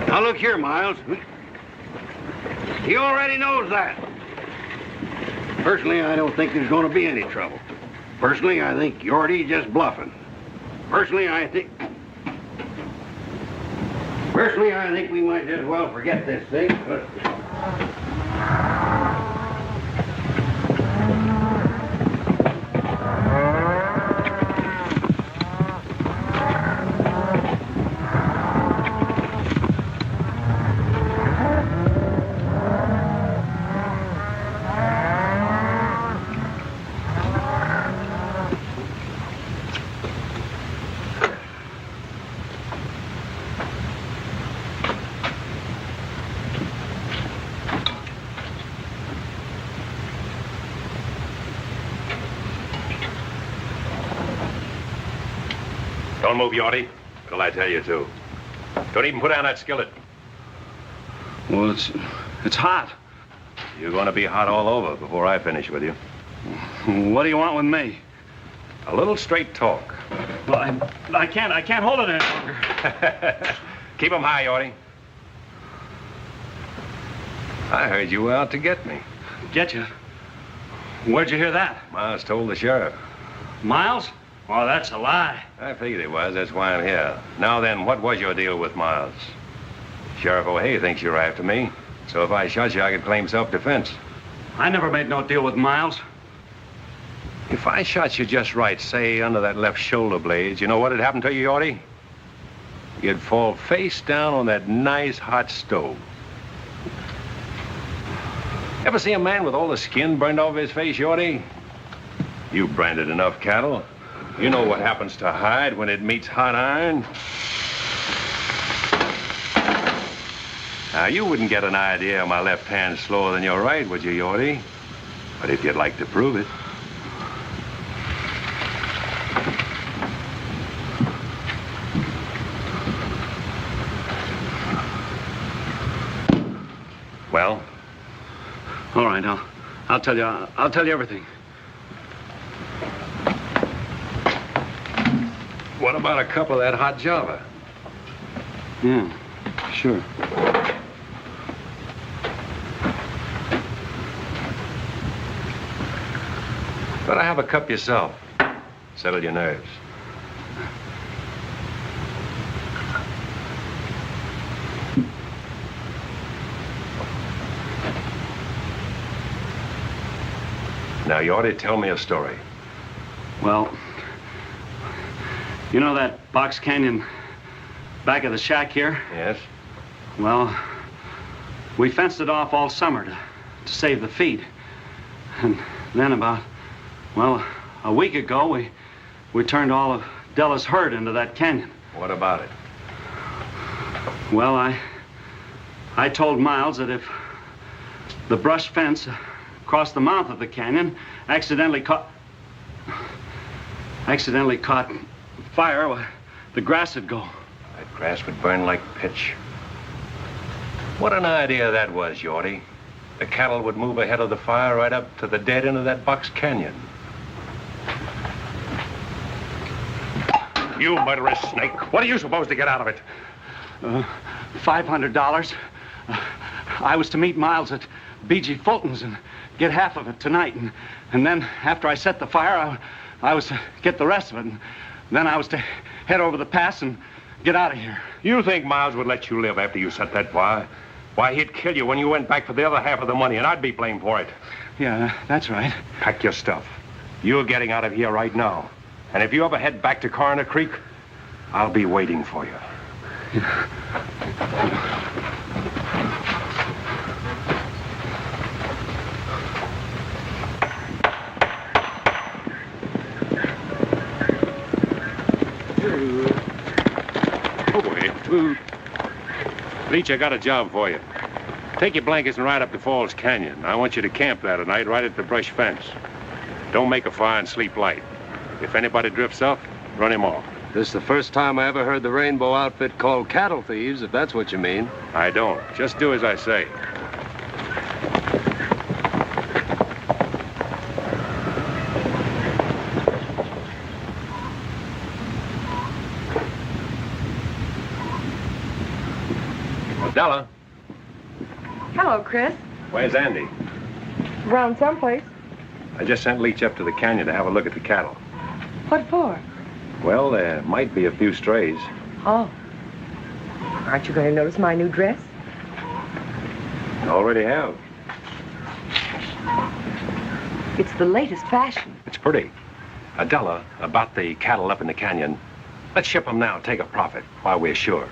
Now, look here, Miles. He already knows that. Personally, I don't think there's going to be any trouble. Personally, I think Yorty's just bluffing. Personally, I think we might just well forget this thing, but... Don't move, Yorty, till I tell you to. Don't even put down that skillet. Well, it's hot. You're going to be hot all over before I finish with you. What do you want with me? A little straight talk. Well, I can't hold it any longer. Keep 'em high, Yorty. I heard you were out to get me. Get you? Where'd you hear that? Miles told the sheriff. Miles? Oh, that's a lie. I figured it was. That's why I'm here. Now then, what was your deal with Miles? Sheriff O'Hay thinks you're after me. So if I shot you, I could claim self-defense. I never made no deal with Miles. If I shot you just right, say under that left shoulder blade, you know what'd happen to you, Yorty? You'd fall face down on that nice hot stove. Ever see a man with all the skin burned off his face, Yorty? You've branded enough cattle. You know what happens to hide when it meets hot iron. Now, you wouldn't get an idea my left hand's slower than your right, would you, Yorty? But if you'd like to prove it. Well? All right, I'll tell you everything. What about a cup of that hot Java? Yeah, sure. Better have a cup yourself. Settle your nerves. Now, you ought to tell me a story. Well, you know that box canyon back of the shack here? Yes. Well, we fenced it off all summer to save the feed. And then about, well, a week ago, we turned all of Della's herd into that canyon. What about it? Well, I told Miles that if the brush fence across the mouth of the canyon accidentally caught fire, well, the grass would go. That grass would burn like pitch. What an idea that was, Yorty. The cattle would move ahead of the fire right up to the dead end of that box canyon. You murderous snake. What are you supposed to get out of it? $500. I was to meet Miles at B.G. Fulton's and get half of it tonight. And then after I set the fire, I was to get the rest of it. And then I was to head over the pass and get out of here. You think Miles would let you live after you set that fire? Why, he'd kill you when you went back for the other half of the money, and I'd be blamed for it. Yeah, that's right. Pack your stuff. You're getting out of here right now. And if you ever head back to Coroner Creek, I'll be waiting for you. Oh, boy. Leach, I got a job for you. Take your blankets and ride up to Falls Canyon. I want you to camp there tonight right at the brush fence. Don't make a fire and sleep light. If anybody drifts off, run him off. This is the first time I ever heard the Rainbow outfit called cattle thieves, if that's what you mean. I don't. Just do as I say. Della. Hello, Chris. Where's Andy? Around someplace. I just sent Leach up to the canyon to have a look at the cattle. What for? Well, there might be a few strays. Oh. Aren't you going to notice my new dress? Already have. It's the latest fashion. It's pretty. Adela, about the cattle up in the canyon. Let's ship them now, take a profit, while we're sure.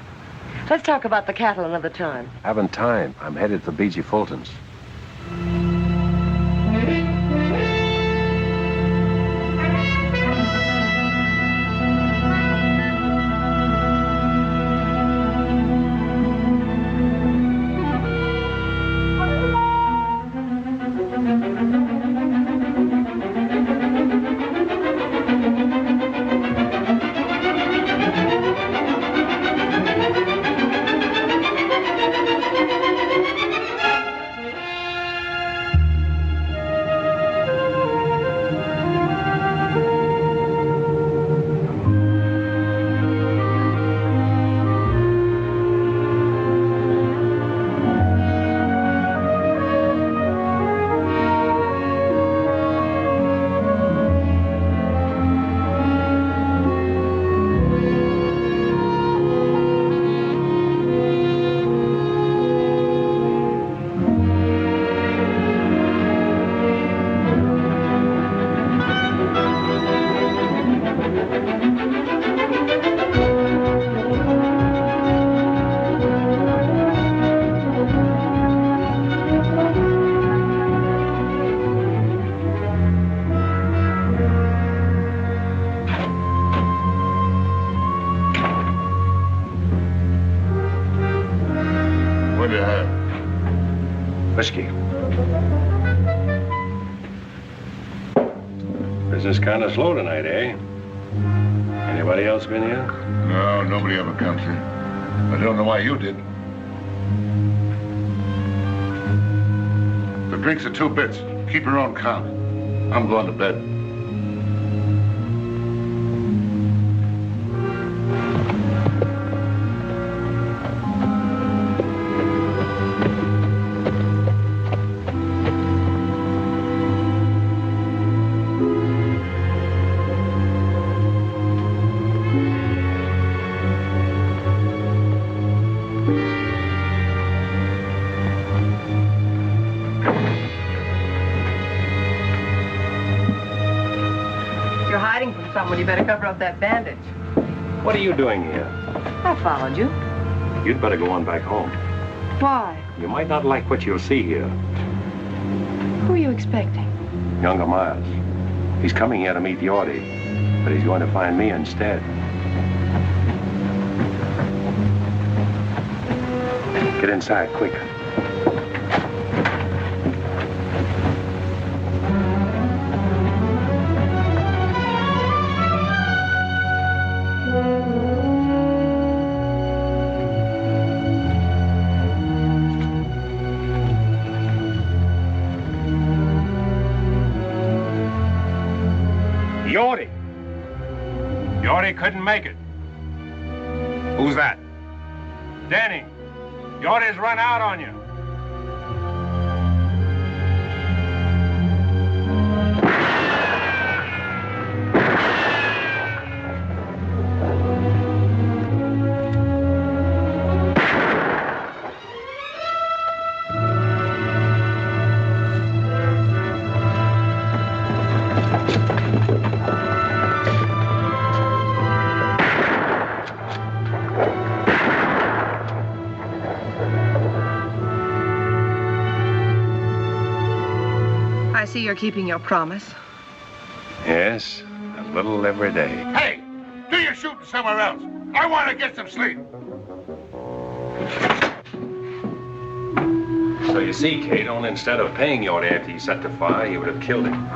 Let's talk about the cattle another time. Haven't time. I'm headed for B.G. Fulton's. Whiskey. Business kind of slow tonight, eh? Anybody else been here? No, nobody ever comes here. I don't know why you did. The drinks are 2 bits. Keep your own count. I'm going to bed. You better cover up that bandage. What are you doing here? I followed you. You'd better go on back home. Why? You might not like what you'll see here. Who are you expecting? Younger Miles. He's coming here to meet Yorty, but he's going to find me instead. Get inside, quick. Yorty. Yorty couldn't make it. Who's that? Danny. Yorty's run out on you. I see you're keeping your promise. Yes, a little every day. Hey, do your shooting somewhere else. I want to get some sleep. So you see, Kate, only instead of paying Yorty after he set the fire, you would have killed him.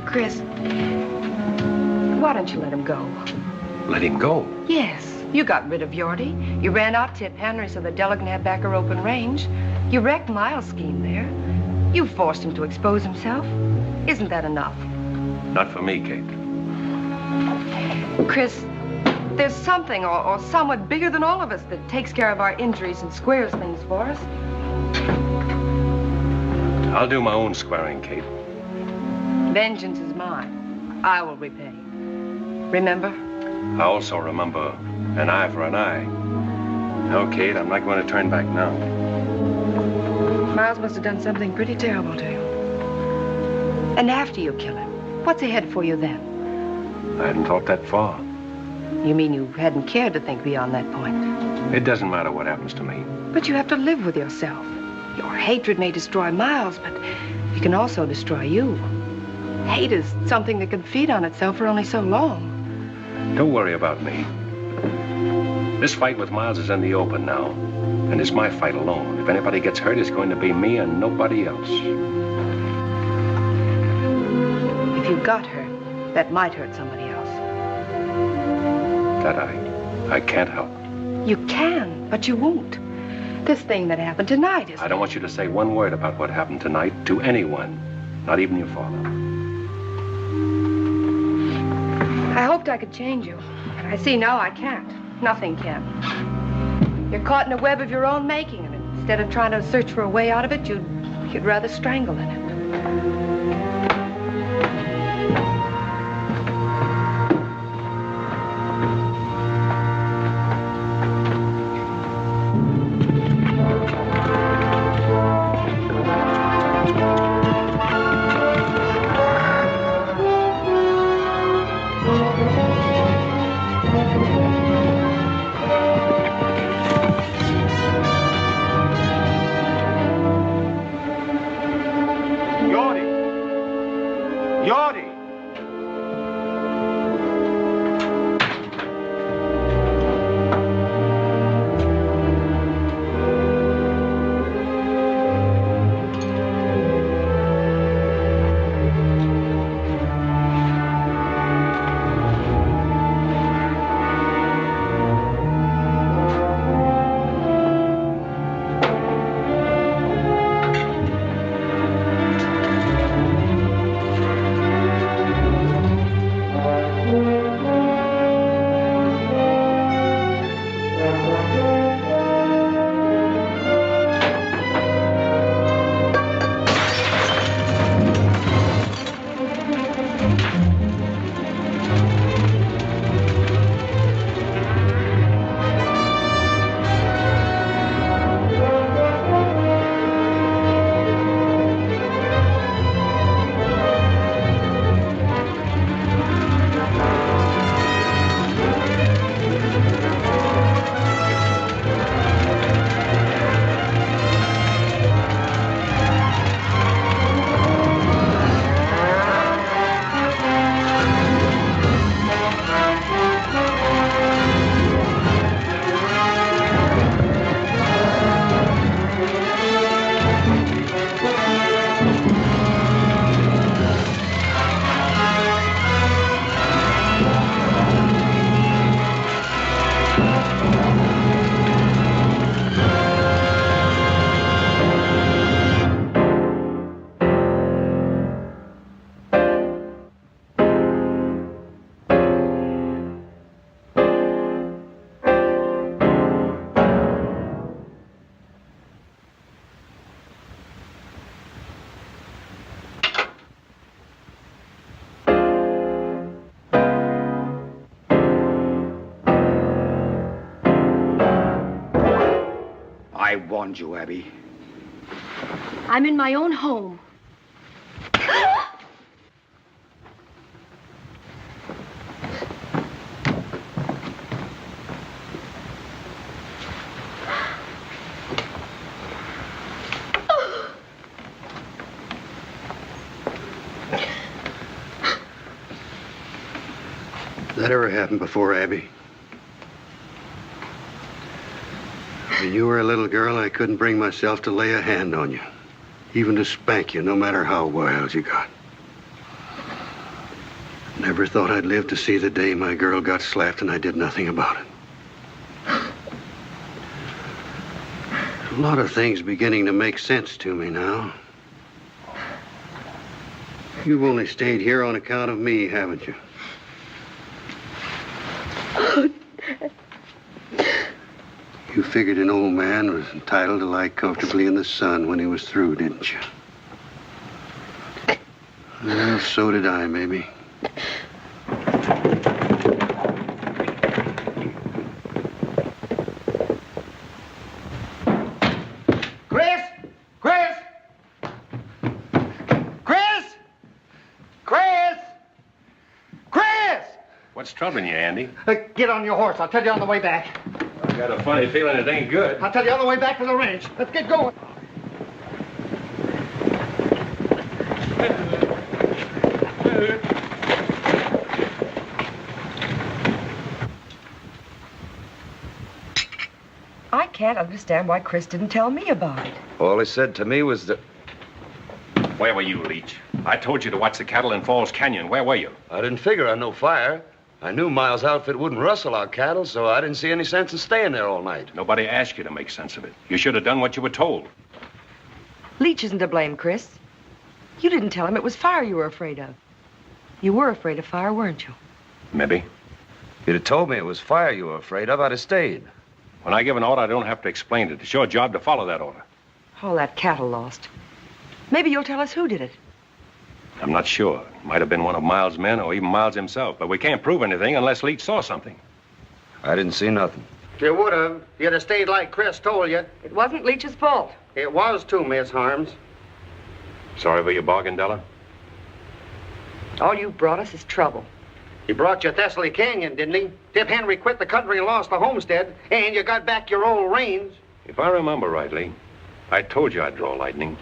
Chris, why don't you let him go? Let him go? Yes, you got rid of Yorty. You ran out Tip Henry so the Della can have back her open range. You wrecked Miles' scheme there. You forced him to expose himself. Isn't that enough? Not for me, Kate. Chris, there's something or someone bigger than all of us that takes care of our injuries and squares things for us. I'll do my own squaring, Kate. Vengeance is mine. I will repay. Remember? I also remember an eye for an eye. No, Kate, I'm not going to turn back now. Miles must have done something pretty terrible to you. And after you kill him, what's ahead for you then? I hadn't thought that far. You mean you hadn't cared to think beyond that point? It doesn't matter what happens to me. But you have to live with yourself. Your hatred may destroy Miles, but it can also destroy you. Hate is something that can feed on itself for only so long. Don't worry about me. This fight with Miles is in the open now. And it's my fight alone. If anybody gets hurt, it's going to be me and nobody else. If you got hurt, that might hurt somebody else. That I can't help. You can, but you won't. This thing that happened tonight is... I don't want you to say one word about what happened tonight to anyone, not even your father. I hoped I could change you, but I see now I can't. Nothing can. You're caught in a web of your own making, and instead of trying to search for a way out of it, you'd rather strangle in it. I warned you, Abby. I'm in my own home. That ever happened before, Abby? When you were a little girl, I couldn't bring myself to lay a hand on you, even to spank you, no matter how wild you got. Never thought I'd live to see the day my girl got slapped and I did nothing about it. A lot of things beginning to make sense to me now. You've only stayed here on account of me, haven't you? Oh, Dad. You figured an old man was entitled to lie comfortably in the sun when he was through, didn't you? Well, so did I, maybe. Chris! Chris! Chris! Chris! Chris! What's troubling you, Andy? Get on your horse. I'll tell you on the way back. I got a funny feeling it ain't good. I'll tell you on the way back to the ranch. Let's get going. I can't understand why Chris didn't tell me about it. All he said to me was that... Where were you, Leach? I told you to watch the cattle in Falls Canyon. Where were you? I didn't figure on no fire. I knew Miles' outfit wouldn't rustle our cattle, so I didn't see any sense in staying there all night. Nobody asked you to make sense of it. You should have done what you were told. Leach isn't to blame, Chris. You didn't tell him it was fire you were afraid of. You were afraid of fire, weren't you? Maybe. If you'd have told me it was fire you were afraid of, I'd have stayed. When I give an order, I don't have to explain it. It's your job to follow that order. All that cattle lost. Maybe you'll tell us who did it. I'm not sure. It might have been one of Miles' men or even Miles himself, but we can't prove anything unless Leach saw something. I didn't see nothing. You would have. You'd have stayed like Chris told you. It wasn't Leach's fault. It was too, Miss Harms. Sorry for your bargain, Della? All you brought us is trouble. He brought you Thessaly Canyon, didn't he? Tip Henry quit the country and lost the homestead, and you got back your old reins. If I remember rightly, I told you I'd draw lightning.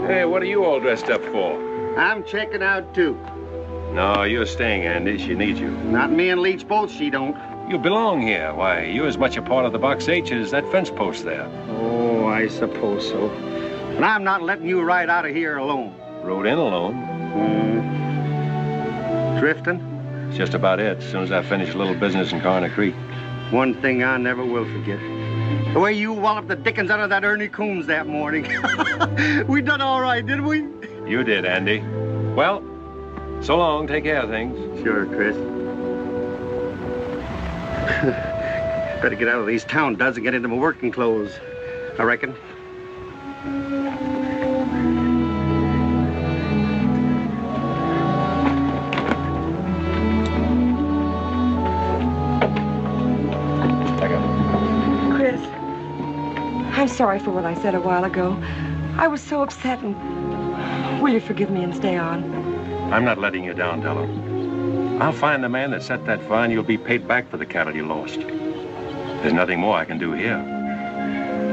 Hey, what are you all dressed up for? I'm checking out, too. No, you're staying, Andy. She needs you. Not me and Leach both, she don't. You belong here. Why, you're as much a part of the Box H as that fence post there. Oh, I suppose so. And I'm not letting you ride out of here alone. Rode in alone. Drifting? It's just about it. As soon as I finish a little business in Corner Creek. One thing I never will forget. The way you walloped the dickens out of that Ernie Coombs that morning. We done all right, didn't we? You did, Andy. Well, so long. Take care of things. Sure, Chris. Better get out of these town duds and get into my working clothes, I reckon. Chris, I'm sorry for what I said a while ago. I was so upset, and will you forgive me and stay on? I'm not letting you down, Della. I'll find the man that set that fire, and you'll be paid back for the cattle you lost. There's nothing more I can do here.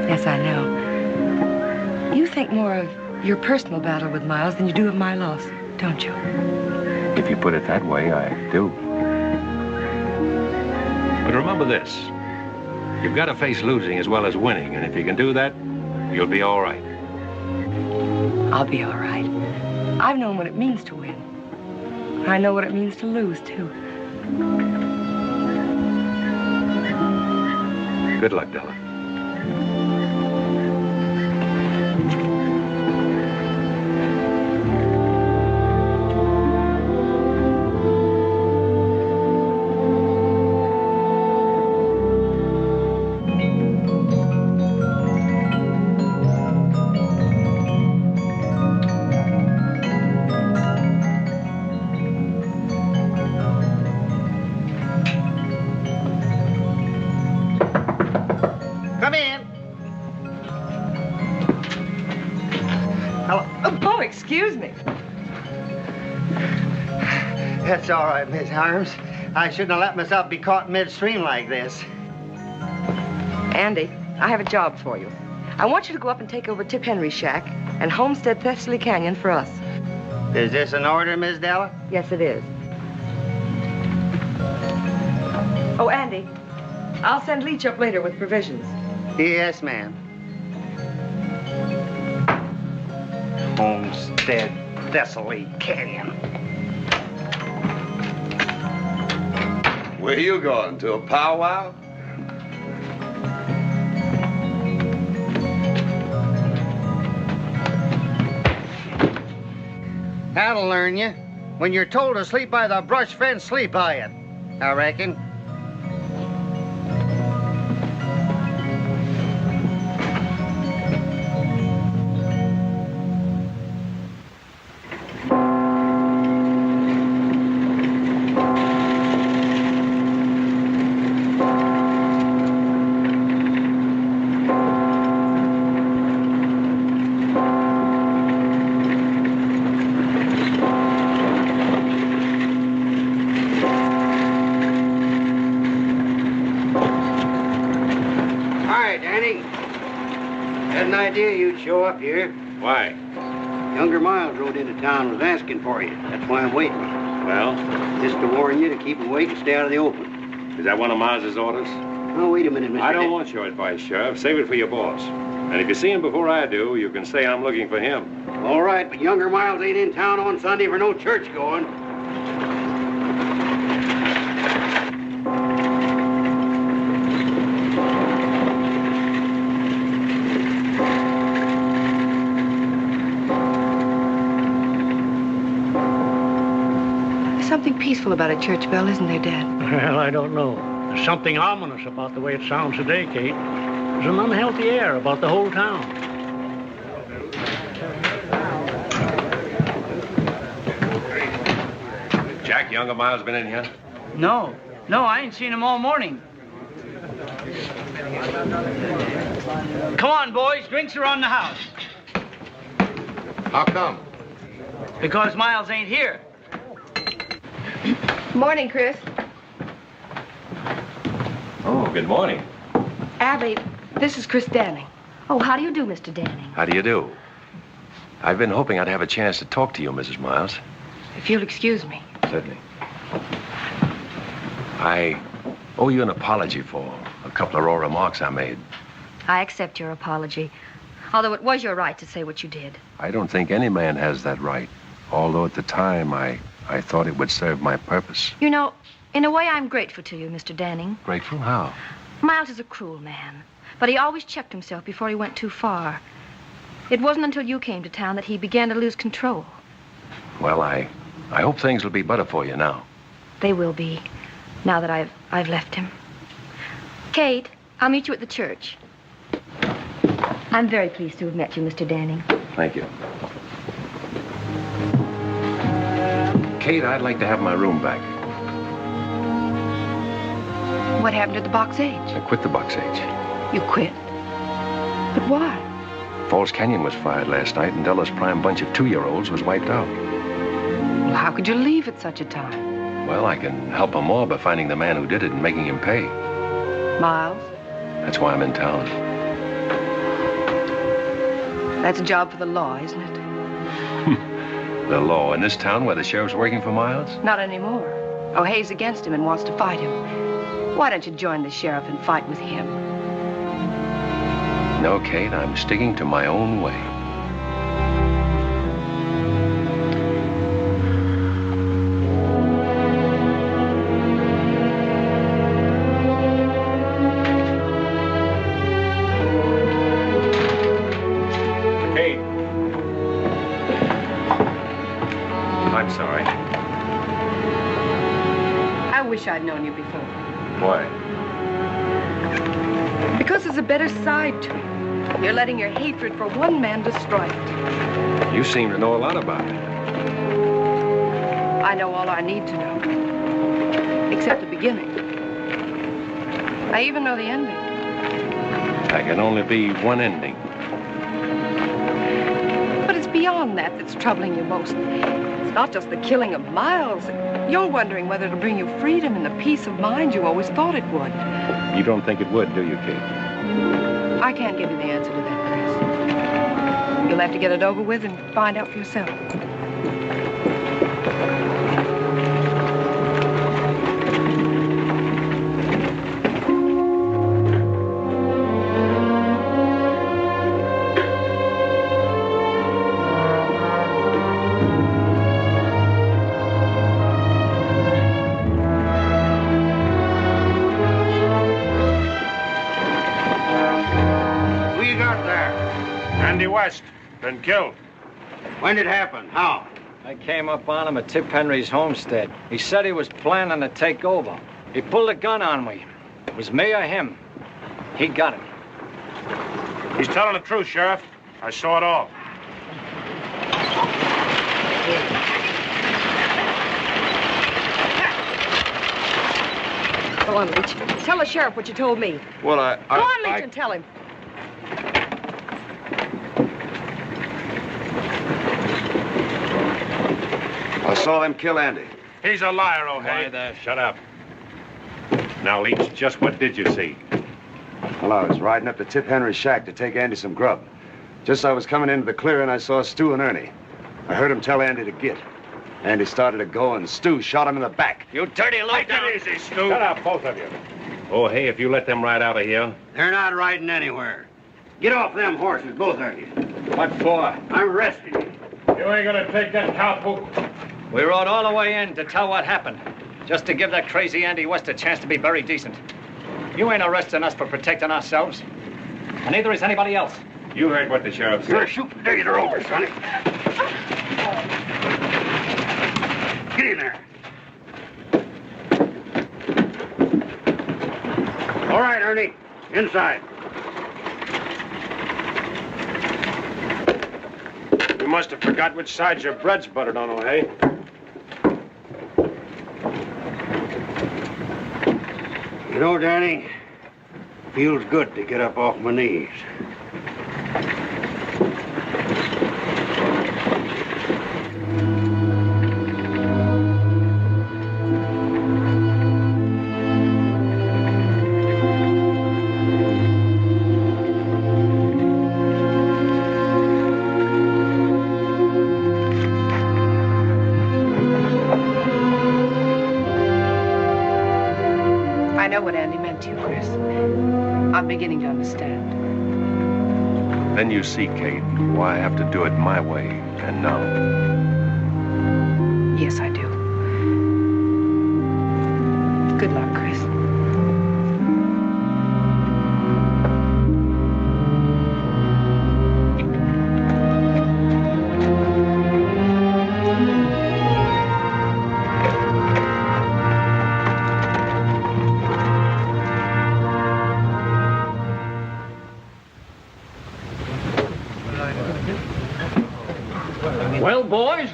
Yes, I know. You think more of your personal battle with Miles than you do of my loss, don't you? If you put it that way, I do. But remember this. You've got to face losing as well as winning, and if you can do that, you'll be all right. I'll be all right. I've known what it means to win. I know what it means to lose, too. Good luck, Della. Oh, excuse me. That's all right, Miss Harms. I shouldn't have let myself be caught midstream like this. Andy, I have a job for you. I want you to go up and take over Tip Henry's shack and homestead Thessaly Canyon for us. Is this an order, Miss Della? Yes, it is. Oh, Andy, I'll send Leach up later with provisions. Yes, ma'am. Homestead Thessaly Canyon. Where you going? To a powwow? That'll learn you. When you're told to sleep by the brush fence, sleep by it, I reckon. Show up here. Why? Younger Miles rode into town and was asking for you. That's why I'm waiting. Well? Just to warn you to keep awake and stay out of the open. Is that one of Miles's orders? Oh, wait a minute, Mr. I don't want your advice, Sheriff. Save it for your boss. And if you see him before I do, you can say I'm looking for him. All right, but Younger Miles ain't in town on Sunday for no church going. Something peaceful about a church bell, isn't there, Dad? Well, I don't know. There's something ominous about the way it sounds today, Kate. There's an unhealthy air about the whole town. Jack, Younger Miles been in here? No, I ain't seen him all morning. Come on, boys. Drinks are on the house. How come? Because Miles ain't here. Morning, Chris. Oh, good morning. Abby, this is Chris Danning. Oh, how do you do, Mr. Danning? How do you do? I've been hoping I'd have a chance to talk to you, Mrs. Miles. If you'll excuse me. Certainly. I owe you an apology for a couple of raw remarks I made. I accept your apology, although it was your right to say what you did. I don't think any man has that right, although at the time I thought it would serve my purpose. You know, in a way, I'm grateful to you, Mr. Danning. Grateful? How? Miles is a cruel man, but he always checked himself before he went too far. It wasn't until you came to town that he began to lose control. Well, I hope things will be better for you now. They will be, now that I've left him. Kate, I'll meet you at the church. I'm very pleased to have met you, Mr. Danning. Thank you. Kate, I'd like to have my room back. What happened to the Box H? I quit the Box H. You quit? But why? Falls Canyon was fired last night, and Della's prime bunch of 2-year-olds was wiped out. Well, how could you leave at such a time? Well, I can help them more by finding the man who did it and making him pay. Miles? That's why I'm in town. That's a job for the law, isn't it? The law in this town where the sheriff's working for Miles? Not anymore. O'Hay's against him and wants to fight him. Why don't you join the sheriff and fight with him? No, Kate, I'm sticking to my own way. Kate. I'm sorry. I wish I'd known you before. Why? Because there's a better side to you. You're letting your hatred for one man destroy it. You seem to know a lot about it. I know all I need to know. Except the beginning. I even know the ending. There can only be one ending. But it's beyond that that's troubling you most. It's not just the killing of Miles. You're wondering whether it'll bring you freedom and the peace of mind you always thought it would. You don't think it would, do you, Kate? I can't give you the answer to that, Chris. You'll have to get it over with and find out for yourself. Been killed. When did it happen? How? I came up on him at Tip Henry's homestead. He said he was planning to take over. He pulled a gun on me. It was me or him. He got him. He's telling the truth, Sheriff. I saw it all. Go on, Leach. Tell the sheriff what you told me. Well, Go on, Leach, and tell him. I saw them kill Andy. He's a liar, O'Hay. Shut up. Now, Leach, just what did you see? Well, I was riding up to Tip Henry's shack to take Andy some grub. Just as I was coming into the clearing, I saw Stu and Ernie. I heard him tell Andy to get. Andy started to go, and Stu shot him in the back. You dirty low down. Take it easy, Stu. Shut up, both of you. O'Hay, if you let them ride out of here... They're not riding anywhere. Get off them horses, both of you. What for? I'm arresting you. You ain't gonna take that cowpoke. We rode all the way in to tell what happened, just to give that crazy Andy West a chance to be very decent. You ain't arresting us for protecting ourselves, and neither is anybody else. You heard what the sheriff said. You're shooting Gator over, Sonny. Get in there. All right, Ernie. Inside. You must have forgot which side your bread's buttered on, O'Hay. You know, Danny, feels good to get up off my knees. I know what Andy meant to you, Chris. I'm beginning to understand. Then you see, Kate, why I have to do it my way, and now. Yes, I do. Good luck, Chris. Well, boys,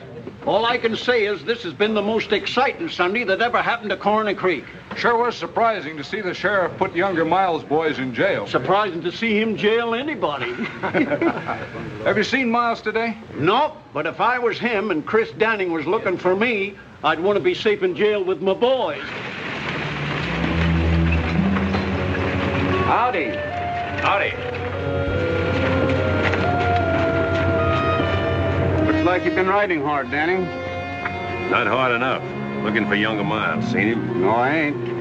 all I can say is this has been the most exciting Sunday that ever happened to Corner Creek. Sure was surprising to see the sheriff put younger Miles boys in jail. Surprising to see him jail anybody. Have you seen Miles today? Nope, but if I was him and Chris Danning was looking for me, I'd want to be safe in jail with my boys. Howdy. Howdy. Looks like you've been riding hard, Danny. Not hard enough. Looking for younger Miles. Seen him? No, I ain't.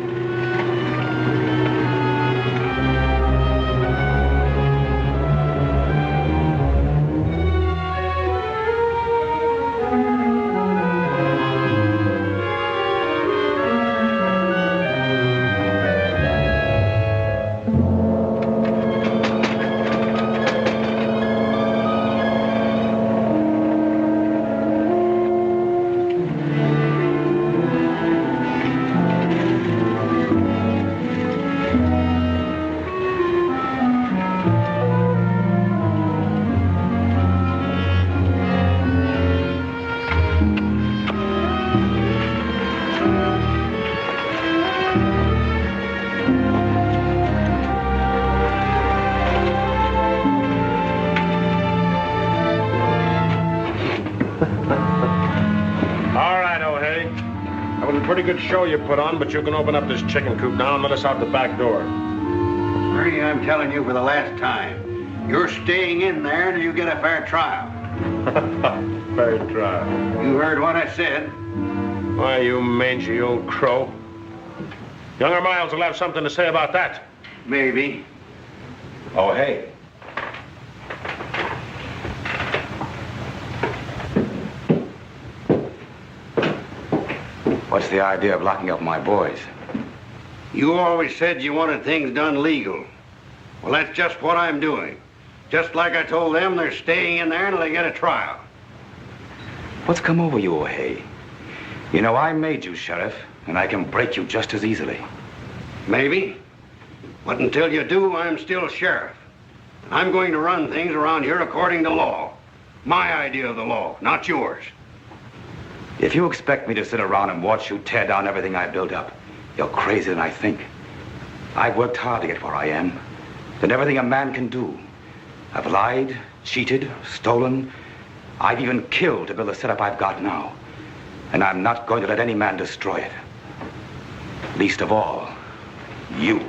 a pretty good show you put on, but you can open up this chicken coop now and let us out the back door. Ernie, I'm telling you for the last time, you're staying in there until you get a fair trial. Fair trial. You heard what I said. Why, you mangy old crow. Younger Miles will have something to say about that. Maybe. Oh, hey. What's the idea of locking up my boys? You always said you wanted things done legal. Well, that's just what I'm doing. Just like I told them, they're staying in there until they get a trial. What's come over you, O'Hay? You know, I made you sheriff, and I can break you just as easily. Maybe. But until you do, I'm still sheriff. I'm going to run things around here according to law. My idea of the law, not yours. If you expect me to sit around and watch you tear down everything I built up, you're crazier than I think. I've worked hard to get where I am. Done everything a man can do. I've lied, cheated, stolen. I've even killed to build the setup I've got now. And I'm not going to let any man destroy it. Least of all, you.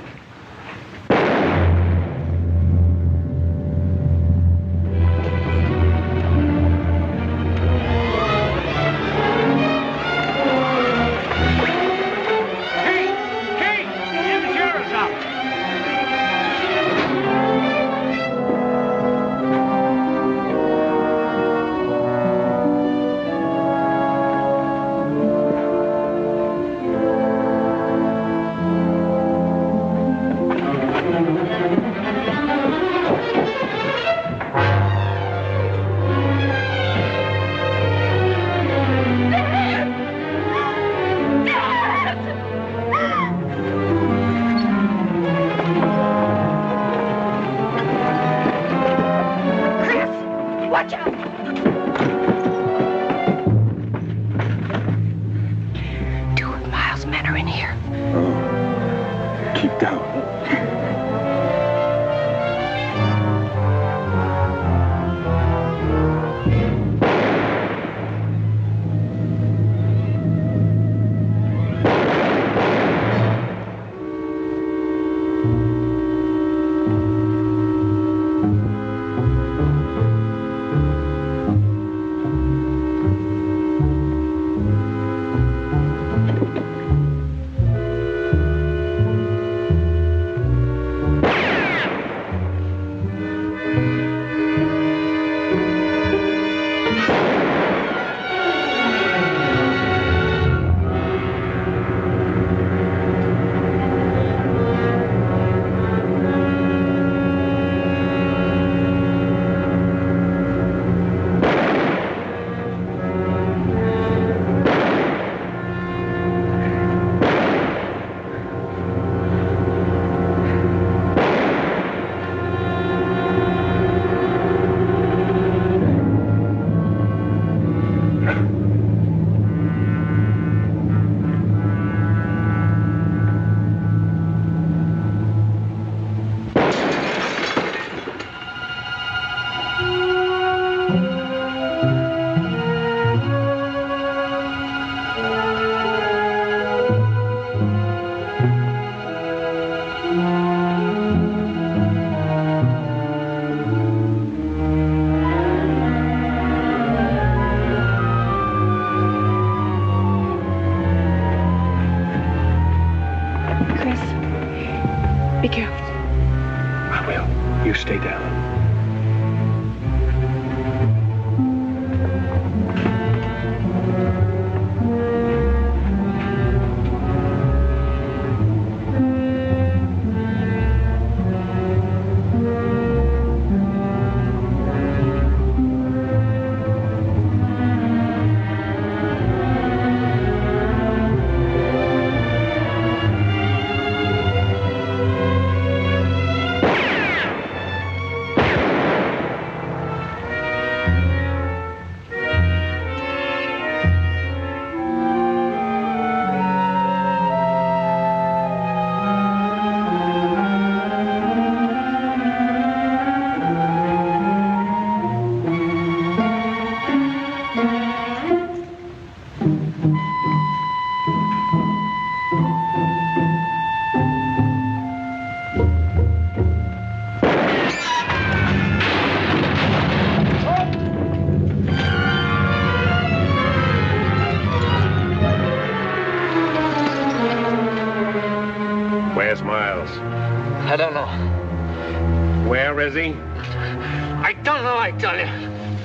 is he? I don't know, I tell you.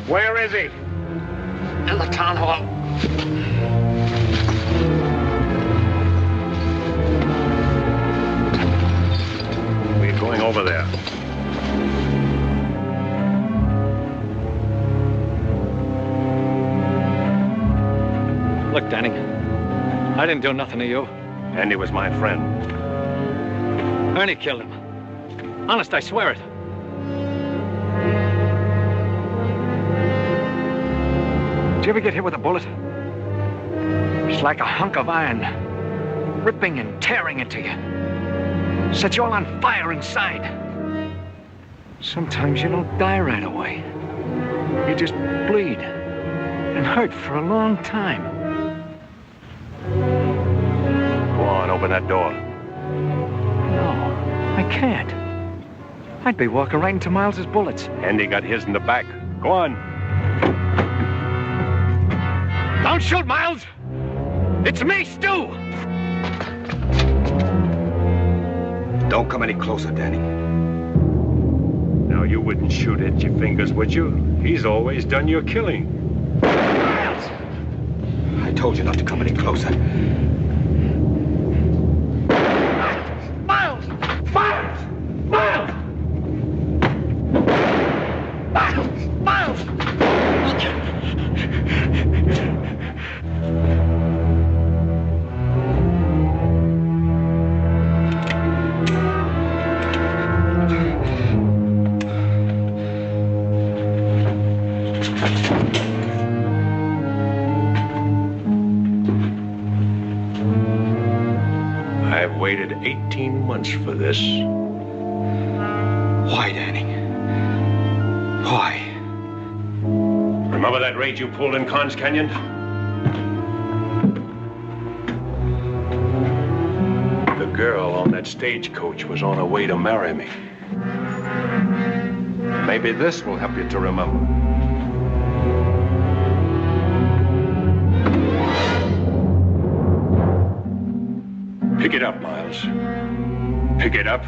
Where is he? In the town hall. We're going over there. Look, Danny, I didn't do nothing to you. Andy was my friend. Ernie killed him. Honest, I swear it. Did you ever get hit with a bullet? It's like a hunk of iron, ripping and tearing into you. Set you all on fire inside. Sometimes you don't die right away. You just bleed and hurt for a long time. Go on, open that door. No, I can't. I'd be walking right into Miles's bullets. Andy got his in the back. Go on. Don't shoot, Miles! It's me, Stu! Don't come any closer, Danny. Now, you wouldn't shoot at your fingers, would you? He's always done your killing. Miles! I told you not to come any closer. Miles! Miles! Miles! Miles! Miles! I've waited 18 months for this. Why, Danny? Why? Remember that raid you pulled in Con's Canyon? The girl on that stagecoach was on her way to marry me. Maybe this will help you to remember. Pick it up, Miles. Pick it up.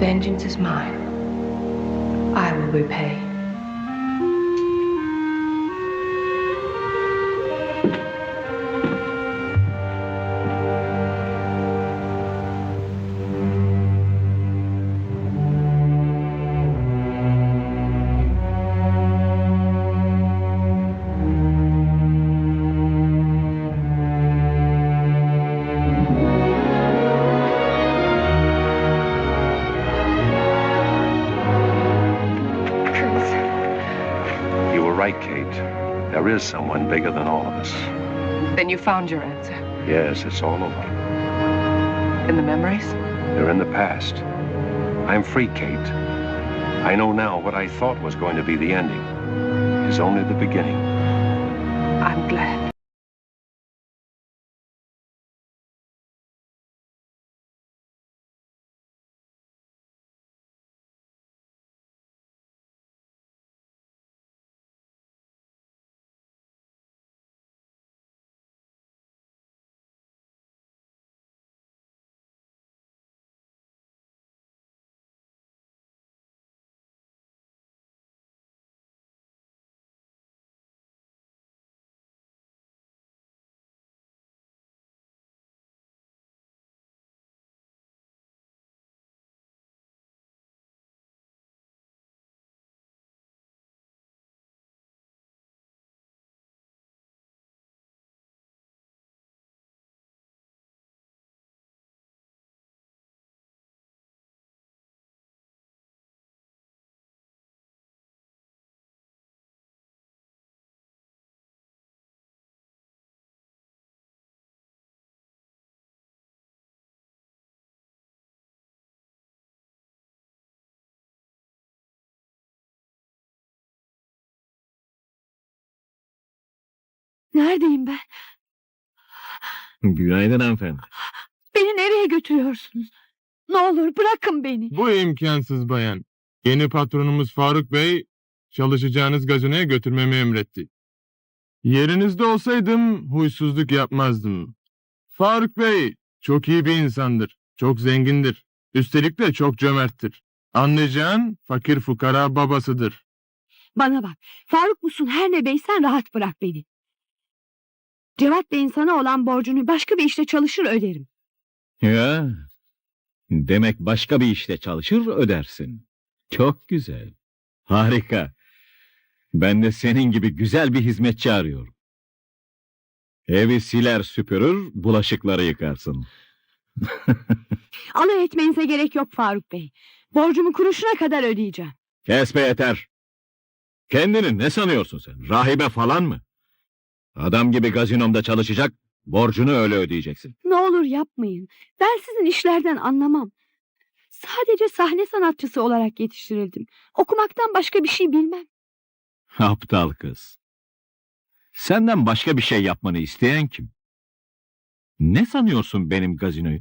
Vengeance is mine. I will repay. Right, Kate. There is someone bigger than all of us. Then you found your answer. Yes, it's all over. In the memories? They're in the past. I'm free, Kate. I know now what I thought was going to be the ending is only the beginning. I'm glad. Neredeyim ben? Günaydın hanımefendi. Beni nereye götürüyorsunuz? Ne olur bırakın beni. Bu imkansız bayan. Yeni patronumuz Faruk Bey, çalışacağınız gazinoya götürmemi emretti. Yerinizde olsaydım huysuzluk yapmazdım. Faruk Bey çok iyi bir insandır, çok zengindir. Üstelik de çok cömerttir. Anlayacağın fakir fukara babasıdır. Bana bak, Faruk musun her ne beysen rahat bırak beni. Cevat Bey'in sana olan borcunu başka bir işte çalışır öderim. Ya, demek başka bir işte çalışır ödersin. Çok güzel. Harika. Ben de senin gibi güzel bir hizmetçi arıyorum. Evi siler süpürür, bulaşıkları yıkarsın. Alay etmenize gerek yok Faruk Bey. Borcumu kuruşuna kadar ödeyeceğim. Kes be yeter. Kendini ne sanıyorsun sen? Rahibe falan mı? Adam gibi gazinomda çalışacak, borcunu öyle ödeyeceksin. Ne olur yapmayın. Ben sizin işlerden anlamam. Sadece sahne sanatçısı olarak yetiştirildim. Okumaktan başka bir şey bilmem. Aptal kız. Senden başka bir şey yapmanı isteyen kim? Ne sanıyorsun benim gazinoyu?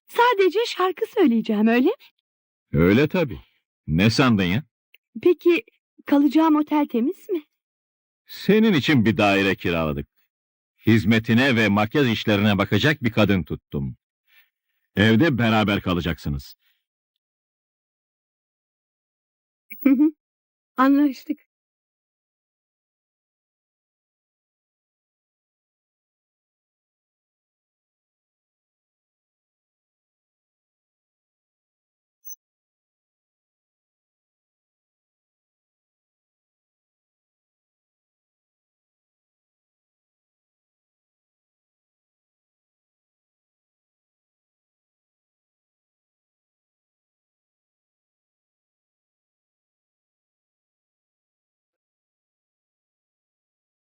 Sadece şarkı söyleyeceğim öyle mi? Öyle tabii. Ne sandın ya? Peki kalacağım otel temiz mi? Senin için bir daire kiraladık. Hizmetine ve makyaj işlerine bakacak bir kadın tuttum. Evde beraber kalacaksınız. Anlaştık.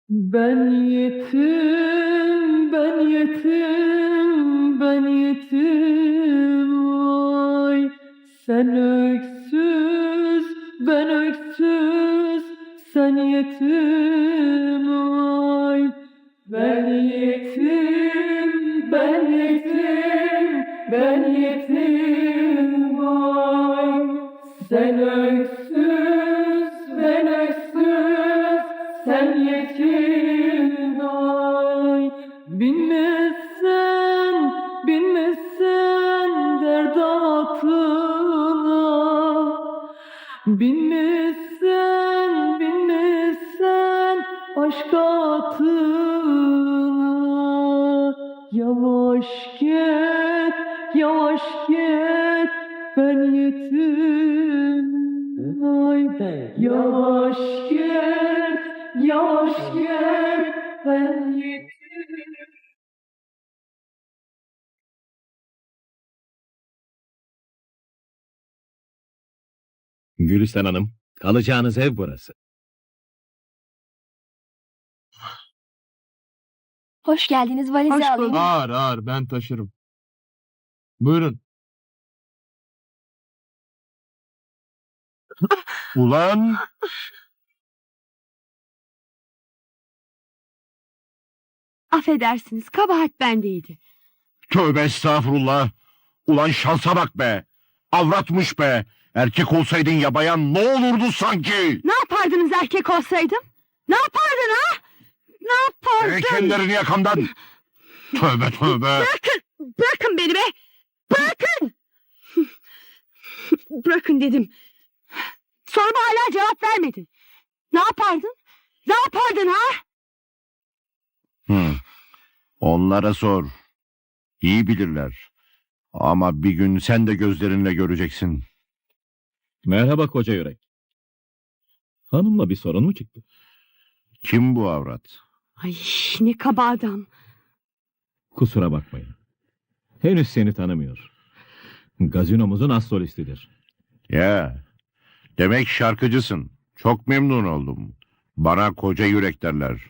Ben yetim, ben yetim, ben yetim, vay. Sen öksüz, ben öksüz, sen yetim, vay. Ben yetim, ben yetim, ben yetim, vay. Sen öksüz, ben öksüz, sen yetim, vay. Binmezsen, binmezsen dert atına. Binmezsen, binmezsen aşk atına. Yavaş git, yavaş git, ben yetim. Ay, yavaş git, yavaş git, ben yetim. Gülistan Hanım, kalacağınız ev burası. Hoş geldiniz, valizi alayım. Ağır ağır ben taşırım. Buyurun. Ulan! Affedersiniz, kabahat bendeydi. Tövbe estağfurullah. Ulan şansa bak be. Avratmış be. Erkek olsaydın ya bayan ne olurdu sanki? Ne yapardınız erkek olsaydım? Ne yapardın ha? Ne yapardın? Ellerini yakamdan. Tövbe tövbe. Bırakın! Bırakın beni be! Bırakın! Bırakın dedim. Soruma hala cevap vermedin. Ne yapardın? Ne yapardın ha? Onlara sor. İyi bilirler. Ama bir gün sen de gözlerinle göreceksin. Merhaba koca yürek. Hanımla bir sorun mu çıktı? Kim bu avrat? Ay ne kaba adam. Kusura bakmayın. Henüz seni tanımıyor. Gazinomuzun as solistidir. Ya, demek şarkıcısın. Çok memnun oldum. Bana koca yürek derler.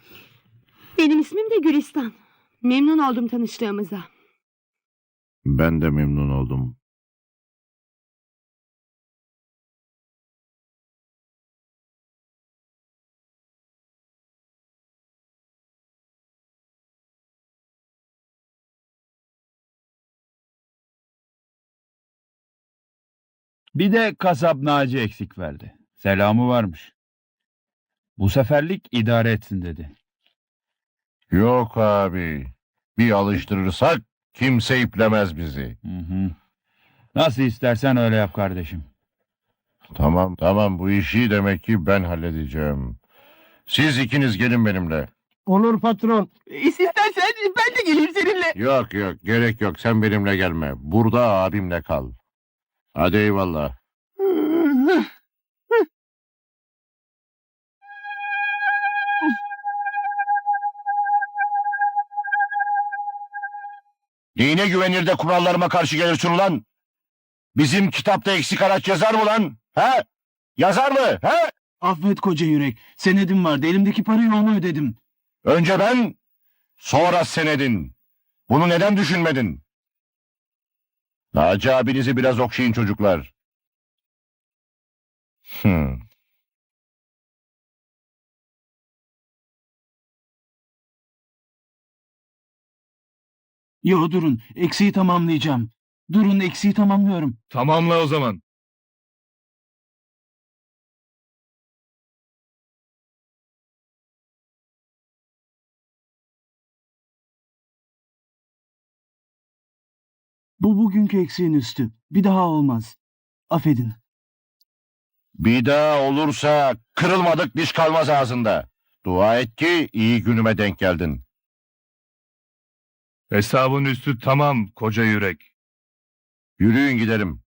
Benim ismim de Gülistan. Memnun oldum tanıştığımıza. Ben de memnun oldum. Bir de kasap Naci eksik verdi. Selamı varmış. Bu seferlik idare etsin dedi. Yok abi. Bir alıştırırsak kimse iplemez bizi. Nasıl istersen öyle yap kardeşim. Tamam bu işi demek ki ben halledeceğim. Siz ikiniz gelin benimle. Olur patron. İstersen ben de geleyim seninle. Yok gerek yok, sen benimle gelme. Burada abimle kal. Hadi eyvallah. Neyine güvenir de kurallarıma karşı gelirsin ulan? Bizim kitapta eksik araç yazar mı lan? He? Yazar mı? He? Affet koca yürek. Senedim vardı. Elimdeki parayı ona ödedim. Önce ben, sonra senedin. Bunu neden düşünmedin? Naci abinizi biraz okşayın çocuklar. Yo durun. Eksiği tamamlayacağım. Durun eksiği tamamlıyorum. Tamamla o zaman. Bu bugünkü eksiğin üstü. Bir daha olmaz. Affedin. Bir daha olursa kırılmadık diş kalmaz ağzında. Dua et ki iyi günüme denk geldin. Hesabın üstü tamam koca yürek. Yürüyün gidelim.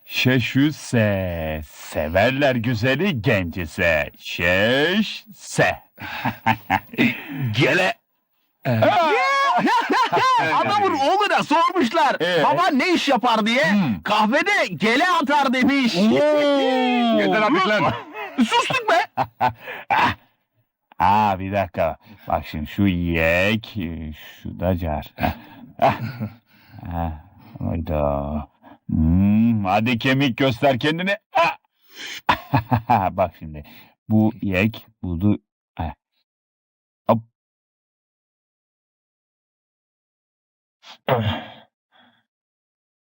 Şeşüse, severler güzeli gencise. Şeşse. Gele. Adamın oğluna sormuşlar. Baba ne iş yapar diye. Kahvede gele atar demiş. Yeter artık lan. Sustuk be. Bir dakika. Bak şimdi şu yek, şu da car. Hayda. Hadi kemik göster kendini. Bak şimdi. Bu yek, bu da... Hop.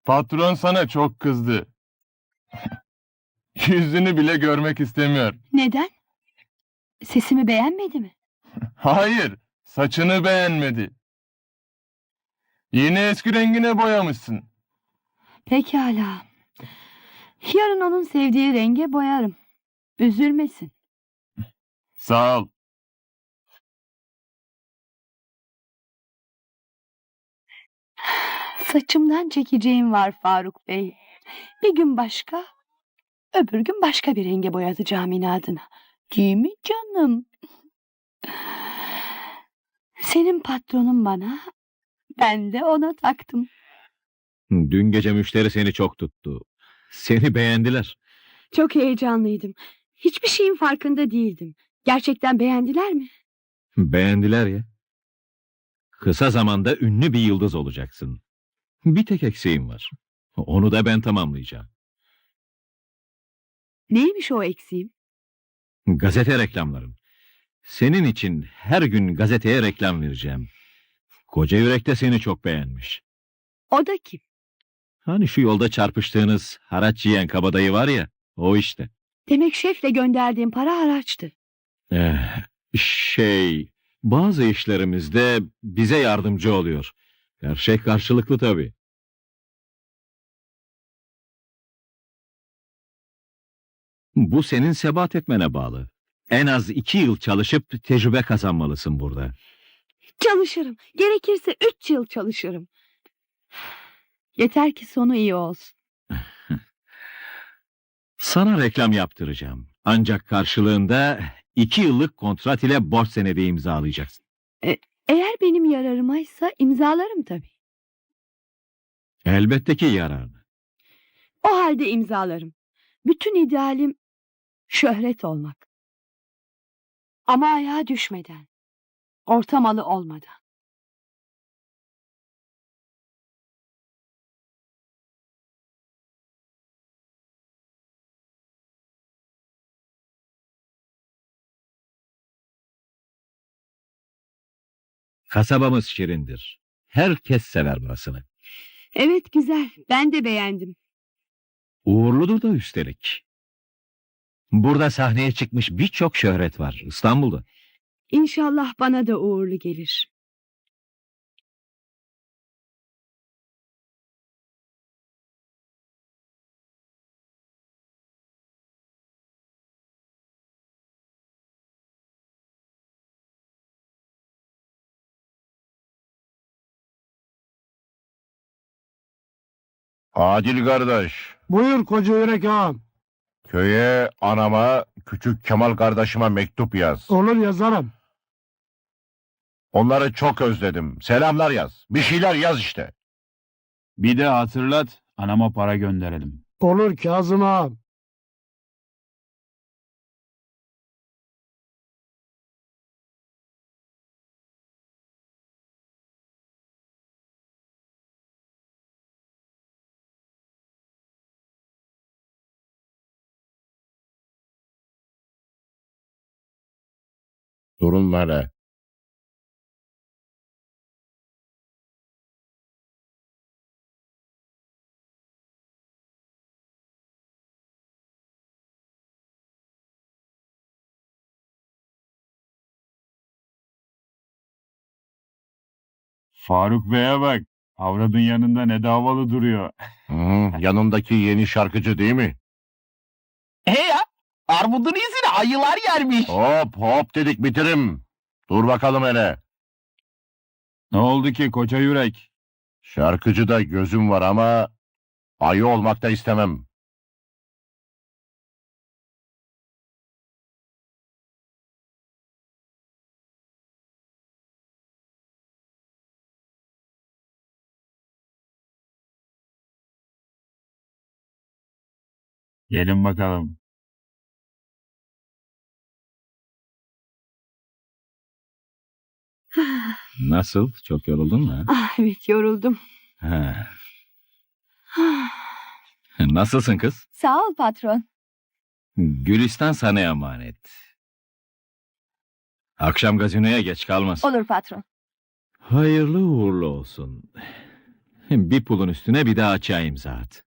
Patron sana çok kızdı. Yüzünü bile görmek istemiyor. Neden? Sesimi beğenmedi mi? Hayır, saçını beğenmedi. Yine eski rengine boyamışsın. Pekala. Yarın onun sevdiği renge boyarım. Üzülmesin. Sağ ol. Saçımdan çekeceğim var Faruk Bey. Bir gün başka, öbür gün başka bir renge boyatacağım inadına. Değil mi canım? Senin patronun bana, ben de ona taktım. Dün gece müşteri seni çok tuttu. Seni beğendiler. Çok heyecanlıydım. Hiçbir şeyin farkında değildim. Gerçekten beğendiler mi? Beğendiler ya. Kısa zamanda ünlü bir yıldız olacaksın. Bir tek eksiğim var. Onu da ben tamamlayacağım. Neymiş o eksiğim? Gazete reklamlarım. Senin için her gün gazeteye reklam vereceğim. Koca yürek de seni çok beğenmiş. O da kim? Hani şu yolda çarpıştığınız haraç yiyen kabadayı var ya, o işte. Demek şefle gönderdiğim para haraçtı. Bazı işlerimizde bize yardımcı oluyor. Her şey karşılıklı tabii. Bu senin sebat etmene bağlı. En az 2 yıl çalışıp tecrübe kazanmalısın burada. Çalışırım. Gerekirse 3 yıl çalışırım. Yeter ki sonu iyi olsun. Sana reklam yaptıracağım. Ancak karşılığında 2 yıllık kontrat ile borç senedi imzalayacaksın. Eğer benim yararımaysa imzalarım tabii. Elbette ki yararına. O halde imzalarım. Bütün idealim şöhret olmak. Ama ayağa düşmeden, ortamalı olmadan. Kasabamız şirindir. Herkes sever burasını. Evet, güzel. Ben de beğendim. Uğurludur da üstelik. Burada sahneye çıkmış birçok şöhret var İstanbul'da. İnşallah bana da uğurlu gelir. Adil kardeş, Buyur koca yürek ağam. köye anama, küçük Kemal kardeşime mektup yaz. Olur yazarım. Onları çok özledim. Selamlar yaz. Bir şeyler yaz işte. Bir de hatırlat, anama para gönderelim. Olur Kazım ağam. Durun hele. Faruk Bey'e bak, avradın yanında ne davalı duruyor. Yanındaki yeni şarkıcı değil mi? Ya, armudun iyisini ayılar yermiş. Hop hop dedik bitirim. Dur bakalım hele. Ne oldu ki koca yürek? Şarkıcıda gözüm var ama ayı olmak da istemem. Gelin bakalım. Nasıl? Çok yoruldun mu? Evet, yoruldum. Ha. Nasılsın kız? Sağ ol patron. Gülistan sana emanet. Akşam gazinoya geç kalmasın. Olur patron. Hayırlı uğurlu olsun. Bir pulun üstüne bir daha açığa imza at.